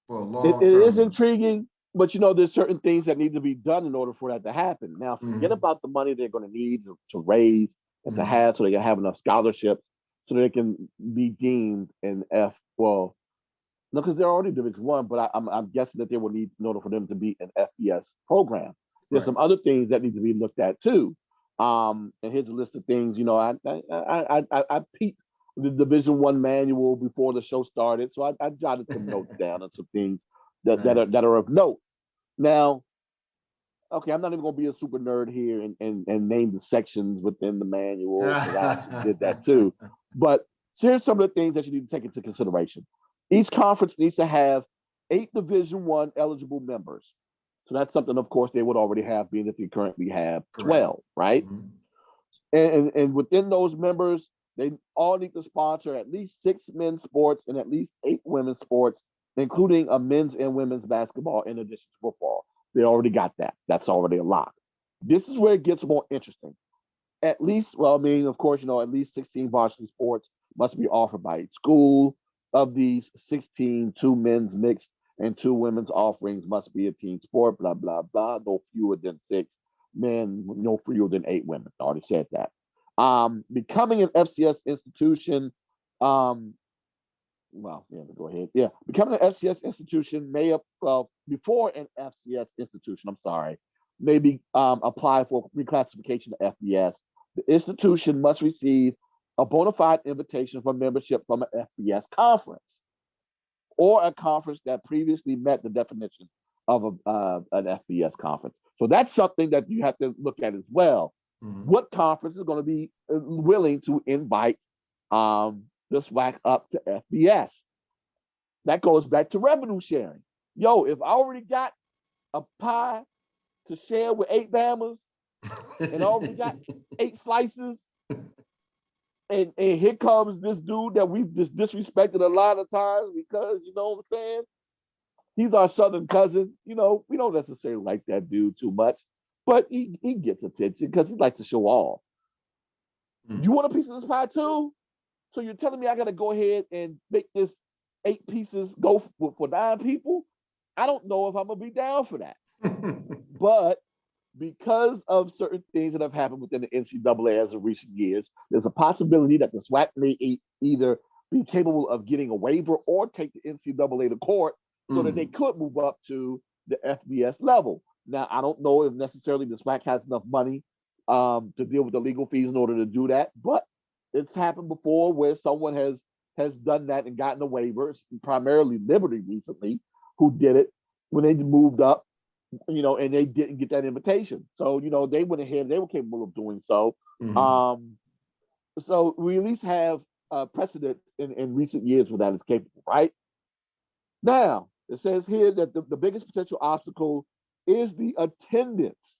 for a long time. It is intriguing, but there's certain things that need to be done in order for that to happen. Now, forget about the money they're going to need to raise and to have so they can have enough scholarships so they can be deemed an no, because they're already Division I, but I'm guessing that they will need in order for them to be an FBS program. There's some other things that need to be looked at too. And here's a list of things. I peeped the Division I manual before the show started, so I jotted some notes down on some things that are of note. Now, okay, I'm not even going to be a super nerd here and name the sections within the manual, because I actually did that too. But here's some of the things that you need to take into consideration. Each conference needs to have 8 Division I eligible members. So that's something, of course, they would already have, being that they currently have 12, right? And within those members, they all need to sponsor at least 6 men's sports and at least 8 women's sports, including a men's and women's basketball in addition to football. They already got that. That's already a lot. This is where it gets more interesting. At least, of course, at least 16 varsity sports must be offered by each school. Of these 16, 2 men's mixed and 2 women's offerings must be a team sport, blah, blah, blah. No fewer than 6 men, no fewer than 8 women. I already said that. Becoming an FCS institution, go ahead. Yeah, becoming an FCS institution may before an FCS institution, I'm sorry, maybe apply for reclassification to FBS. The institution must receive a bona fide invitation for membership from an FBS conference or a conference that previously met the definition of an FBS conference. So that's something that you have to look at as well. What conference is going to be willing to invite the SWAC up to FBS? That goes back to revenue sharing. Yo, if I already got a pie to share with 8 Bammers and I already got 8 slices, and here comes this dude that we've just disrespected a lot of times because, you know what I'm saying? He's our Southern cousin. You know, we don't necessarily like that dude too much, but he gets attention because he likes to show off. You want a piece of this pie too? So you're telling me I got to go ahead and make this 8 pieces go for 9 people? I don't know if I'm going to be down for that. But because of certain things that have happened within the NCAA as of recent years, there's a possibility that the SWAC may either be capable of getting a waiver or take the NCAA to court so that they could move up to the FBS level. Now, I don't know if necessarily the SWAC has enough money to deal with the legal fees in order to do that, but it's happened before where someone has done that and gotten a waiver, primarily Liberty recently, who did it when they moved up, you know, and they didn't get that invitation. So, you know, they went ahead, they were capable of doing so. So we at least have precedent in recent years where that is capable, right? Now, it says here that the biggest potential obstacle is the attendance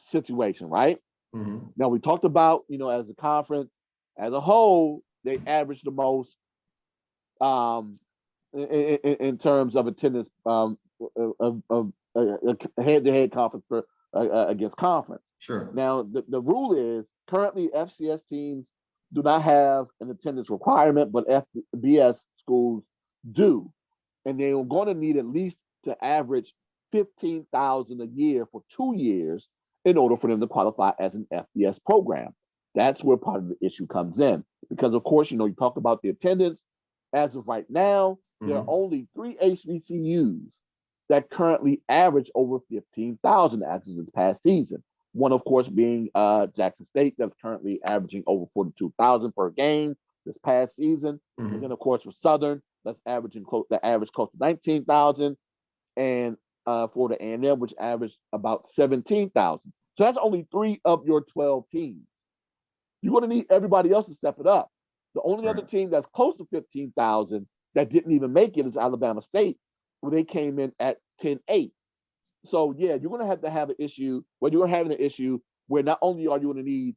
situation, right? Now, we talked about, you know, as a conference, as a whole, they average the most in terms of attendance of head-to-head conference against conference. Sure. Now, the rule is currently FCS teams do not have an attendance requirement, but FBS schools do. And they're going to need at least to average 15,000 a year for 2 years in order for them to qualify as an FBS program. That's where part of the issue comes in. Because, of course, you know, you talk about the attendance. As of right now, there are only 3 HBCUs that currently average over 15,000 as of this past season. One, of course, being Jackson State, that's currently averaging over 42,000 per game this past season. And then, of course, with Southern, that's averaging close to 19,000, and Florida A&M, which averaged about 17,000. So that's only 3 of your 12 teams. You're going to need everybody else to step it up. The only other team that's close to 15,000 that didn't even make it is Alabama State, where they came in at 10.8. So, yeah, you're going to have an issue. Well, you're having an issue where not only are you going to need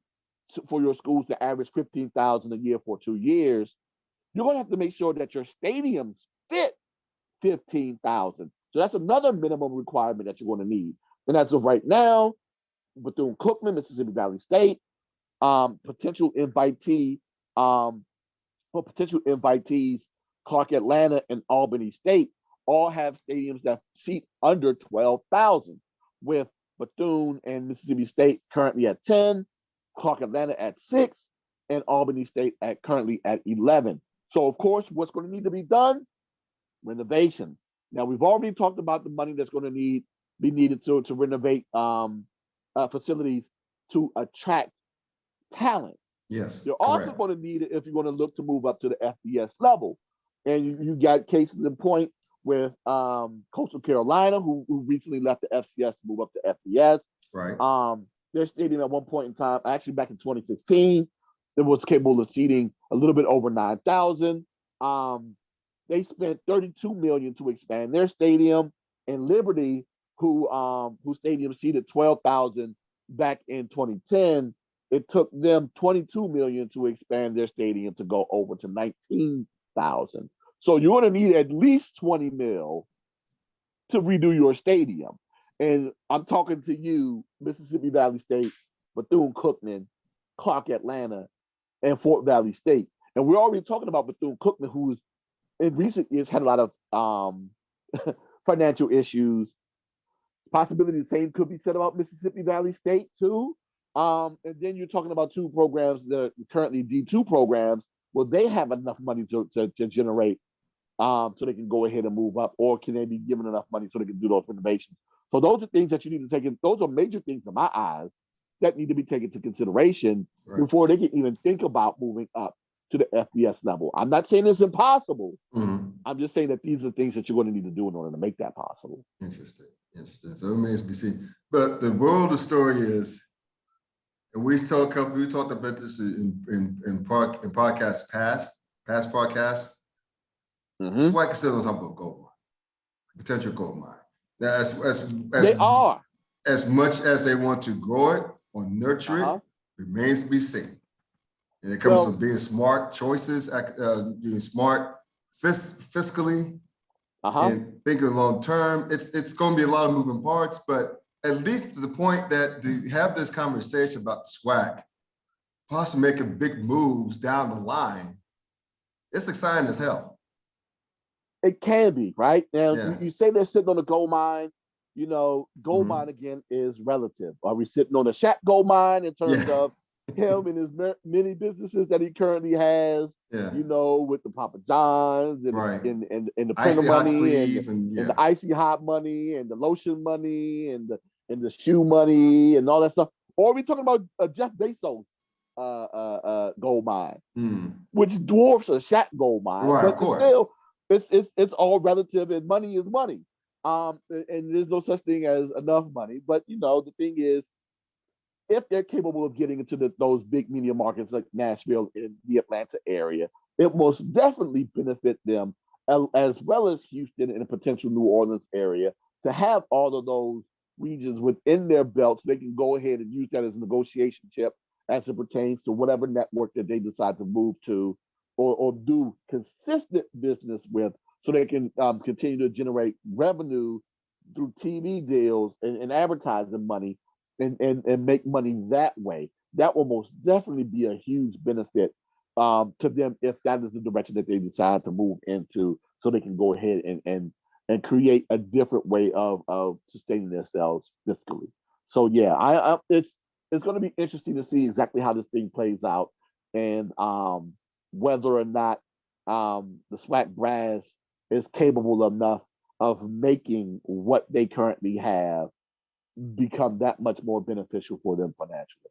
for your schools to average 15,000 a year for 2 years, you're going to have to make sure that your stadiums fit 15,000. So that's another minimum requirement that you're going to need. And as of right now, Bethune-Cookman, Mississippi Valley State, potential invitees, Clark Atlanta and Albany State all have stadiums that seat under 12,000, with Bethune and Mississippi State currently at 10, Clark Atlanta at 6, and Albany State currently at 11. So, of course, what's going to need to be done? Renovation. Now, we've already talked about the money that's going to be needed to renovate facilities to attract talent. Yes. You're also going to need it if you're going to look to move up to the FBS level. And you got cases in point with Coastal Carolina, who recently left the FCS to move up to FBS. Right. Their stadium at one point in time, actually back in 2016, it was capable of seating a little bit over 9,000. They spent $32 million to expand their stadium, and Liberty, whose stadium seated 12,000 back in 2010, it took them $22 million to expand their stadium to go over to 19,000. So you're going to need at least 20 mil to redo your stadium. And I'm talking to you, Mississippi Valley State, Bethune-Cookman, Clark Atlanta, and Fort Valley State. And we're already talking about Bethune-Cookman, who's in recent years had a lot of financial issues. Possibility the same could be said about Mississippi Valley State too. And then you're talking about two programs that are currently D2 programs. Well, they have enough money to generate so they can go ahead and move up, or can they be given enough money so they can do those renovations? So those are things that you need to take in. Those are major things in my eyes that need to be taken into consideration before they can even think about moving up to the FBS level. I'm not saying it's impossible. I'm just saying that these are things that you're going to need to do in order to make that possible. Interesting. So it remains to be seen. But the moral of the story is, and we talked about this in podcasts past podcasts. SWAC is still on top of a gold mine, potential gold mine. Now, as much as they want to grow it or nurture it, remains to be seen. And it comes to being smart choices, being smart fiscally, and thinking long term. It's going to be a lot of moving parts, but at least to the point that to have this conversation about SWAC, possibly making big moves down the line, it's exciting as hell. It can be, right? Now, you say they're sitting on a gold mine. You know, gold mine, again, is relative. Are we sitting on a Shaq gold mine in terms of him and his many businesses that he currently has, you know, with the Papa John's and, and the printer money and the icy hot money and the lotion money and the shoe money and all that stuff? Or are we talking about Jeff Bezos gold mine, which dwarfs a Shaq gold mine? Right, but of course. Still, it's all relative, and money is money. And there's no such thing as enough money. But you know, the thing is, if they're capable of getting into those big media markets like Nashville and the Atlanta area, it most definitely benefit them, as well as Houston and a potential New Orleans area, to have all of those regions within their belt so they can go ahead and use that as a negotiation chip as it pertains to whatever network that they decide to move to or do consistent business with, so they can continue to generate revenue through TV deals and advertising money and make money that way. That will most definitely be a huge benefit to them if that is the direction that they decide to move into, so they can go ahead and create a different way of sustaining themselves fiscally. So yeah, it's going to be interesting to see exactly how this thing plays out, and whether or not the SWAC brass is capable enough of making what they currently have become that much more beneficial for them financially.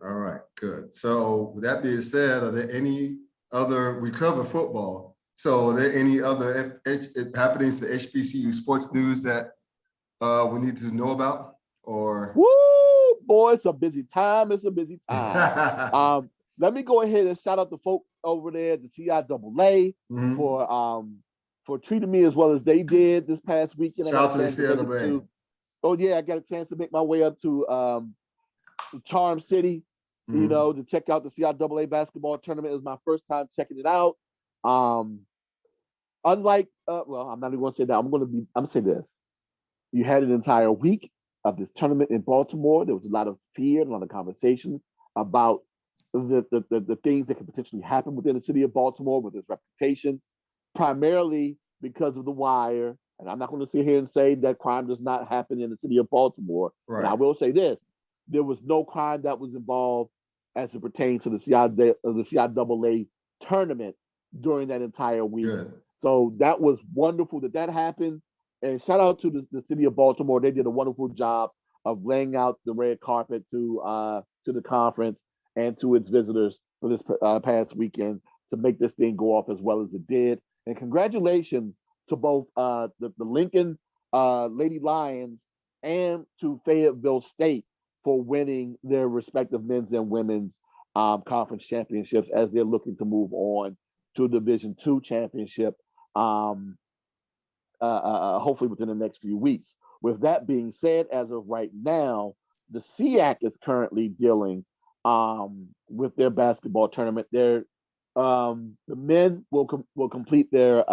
All right, good. So with that being said, are there any other, we cover football, so are there any other happenings to HBCU sports news that we need to know about? Or woo, boy, it's a busy time. Let me go ahead and shout out the folk over there at the CIAA for treating me as well as they did this past weekend. Shout out to the CIAA. Oh yeah, I got a chance to make my way up to Charm City, you know, to check out the CIAA basketball tournament. It was my first time checking it out. Unlike, well, I'm not even going to say that. I'm going to say this. You had an entire week of this tournament in Baltimore. There was a lot of fear, a lot of conversation about the things that could potentially happen within the city of Baltimore with its reputation, primarily because of The Wire. And I'm not going to sit here and say that crime does not happen in the city of Baltimore. Right. And I will say this: there was no crime that was involved as it pertains to the CIAA tournament during that entire week. Good. So that was wonderful that happened. And shout out to the city of Baltimore. They did a wonderful job of laying out the red carpet to the conference and to its visitors for this past weekend to make this thing go off as well as it did. And congratulations to both the Lincoln Lady Lions and to Fayetteville State for winning their respective men's and women's conference championships, as they're looking to move on to a Division II championship, hopefully within the next few weeks. With that being said, as of right now, the SEAC is currently dealing with their basketball tournament. The men will complete their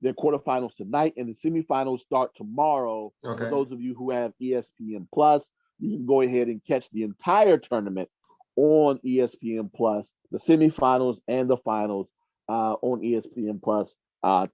quarterfinals tonight, and the semifinals start tomorrow. Okay. For those of you who have ESPN Plus, you can go ahead and catch the entire tournament on ESPN Plus, the semifinals and the finals on ESPN Plus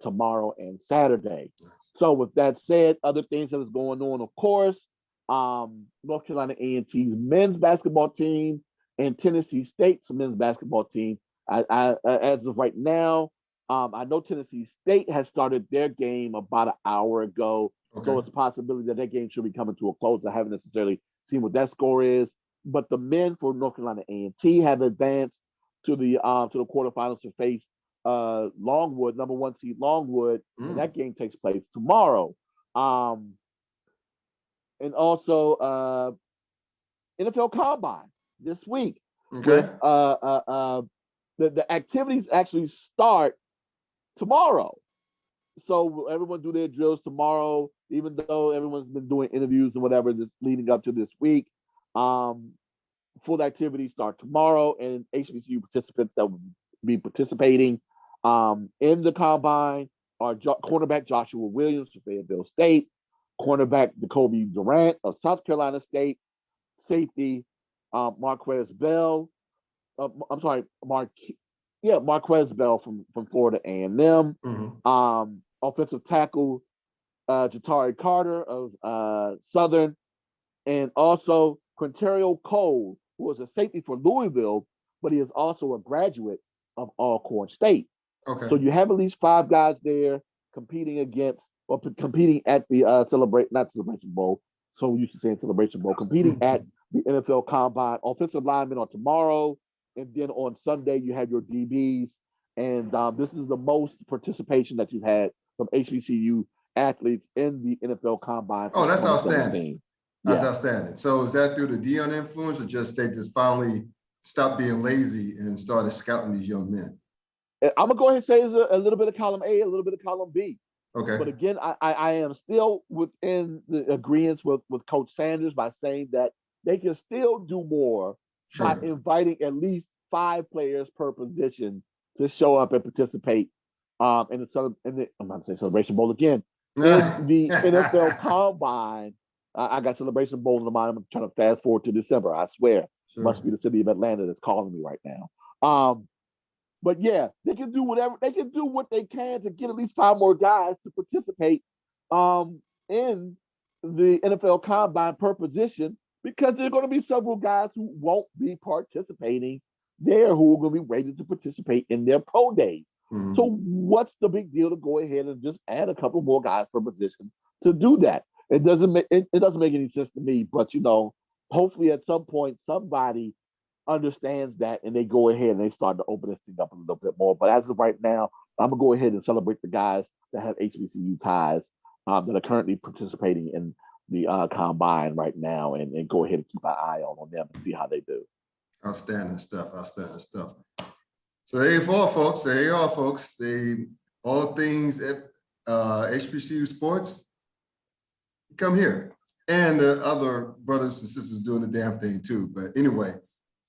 tomorrow and Saturday. So with that said, other things that is going on, of course, North Carolina A&T's men's basketball team and Tennessee State's men's basketball team. As of right now, I know Tennessee State has started their game about an hour ago, so it's a possibility that game should be coming to a close. I haven't necessarily seen what that score is, but the men for North Carolina A&T have advanced to the quarterfinals to face Longwood, number 1 seed Longwood, and that game takes place tomorrow. And also NFL Combine this week. With the activities actually start tomorrow. So everyone do their drills tomorrow, even though everyone's been doing interviews and whatever just leading up to this week. Full activities start tomorrow, and HBCU participants that will be participating in the combine are cornerback Joshua Williams from Fayetteville State, cornerback Jacoby Durant of South Carolina State, safety Marquez Bell. Marquez Bell from Florida A&M. Offensive tackle Jatari Carter of Southern, and also Quinterio Cole, who is a safety for Louisville, but he is also a graduate of Alcorn State. So you have at least 5 guys there competing at the Celebration Bowl. So we used to say Celebration Bowl, competing at the NFL Combine. Offensive linemen are tomorrow, and then on Sunday you have your DBs. And this is the most participation that you've had from HBCU athletes in the NFL Combine. Oh, that's outstanding. That's outstanding. So is that through the Dion influence, or just they just finally stopped being lazy and started scouting these young men? I'm gonna go ahead and say it's a little bit of column A, a little bit of column B. But again, I am still within the agreement with Coach Sanders by saying that they can still do more by inviting at least 5 players per position to show up and participate in the I'm not saying Celebration Bowl again, in the NFL Combine. I got Celebration Bowl in the mind. I'm trying to fast forward to December. I swear, must be the city of Atlanta that's calling me right now. But yeah, they can do whatever. They can do what they can to get at least 5 more guys to participate in the NFL Combine per position, because there are going to be several guys who won't be participating there who are going to be ready to participate in their pro days. So what's the big deal to go ahead and just add a couple more guys per position to do that? It doesn't make any sense to me, but hopefully at some point somebody understands that and they go ahead and they start to open this thing up a little bit more. But as of right now, I'm gonna go ahead and celebrate the guys that have HBCU ties that are currently participating in the combine right now, and go ahead and keep an eye on them and see how they do. Outstanding stuff. So there you are, folks. All things HBCU sports, come here. And the other brothers and sisters doing the damn thing too. But anyway,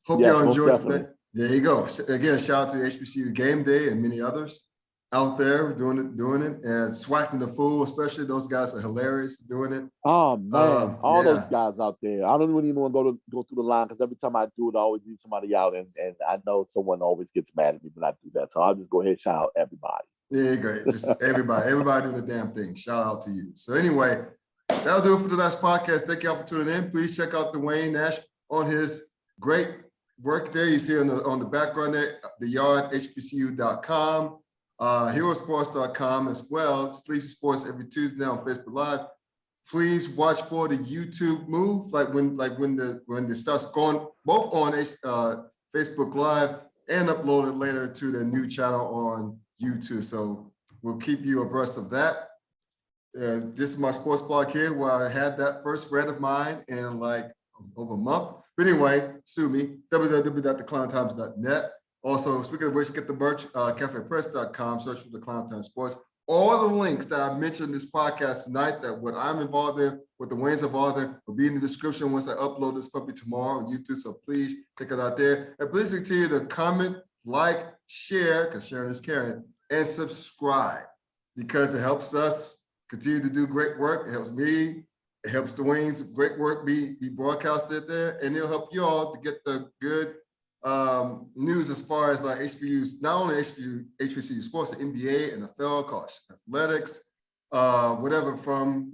hope y'all enjoyed today. There you go. Again, shout out to HBCU Game Day and many others out there doing it, and SWACing the fool, especially those guys are hilarious doing it. Oh man, all those guys out there. I don't even want to go through the line, because every time I do it, I always leave somebody out, and I know someone always gets mad at me when I do that. So I'll just go ahead and shout out everybody. Yeah, great. Just everybody doing the damn thing. Shout out to you. So anyway, that'll do it for the last podcast. Thank y'all for tuning in. Please check out Dwayne Nash on his great work there. You see on the background there, theyardhbcu.com, herosports.com as well. Street Sports every Tuesday on Facebook Live. Please watch for the YouTube move, like when it starts going both on Facebook Live and uploaded later to the new channel on YouTube. So we'll keep you abreast of that. This is my sports blog here, where I had that first read of mine in like over a month. But anyway, sue me, www.theclowntimes.net. Also, speaking of which, get the merch, cafepress.com, search for the Clown Time Sports. All the links that I mentioned in this podcast tonight, that what I'm involved in, what the Wayne's involved in, will be in the description once I upload this puppy tomorrow on YouTube. So please check it out there. And please continue to comment, like, share, because sharing is caring, and subscribe, because it helps us continue to do great work. It helps me. It helps Dwayne's great work be broadcasted there, and it'll help you all to get the good news as far as like HBCUs, not only HBCU sports, the NBA, NFL, college athletics, whatever, from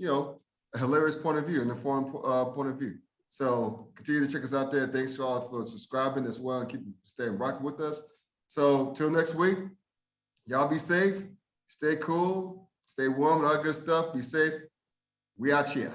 a hilarious point of view, an informed point of view. So continue to check us out there. Thanks y'all for subscribing as well and keep staying rocking with us. So till next week, y'all be safe, stay cool, stay warm and all good stuff. Be safe. We out here.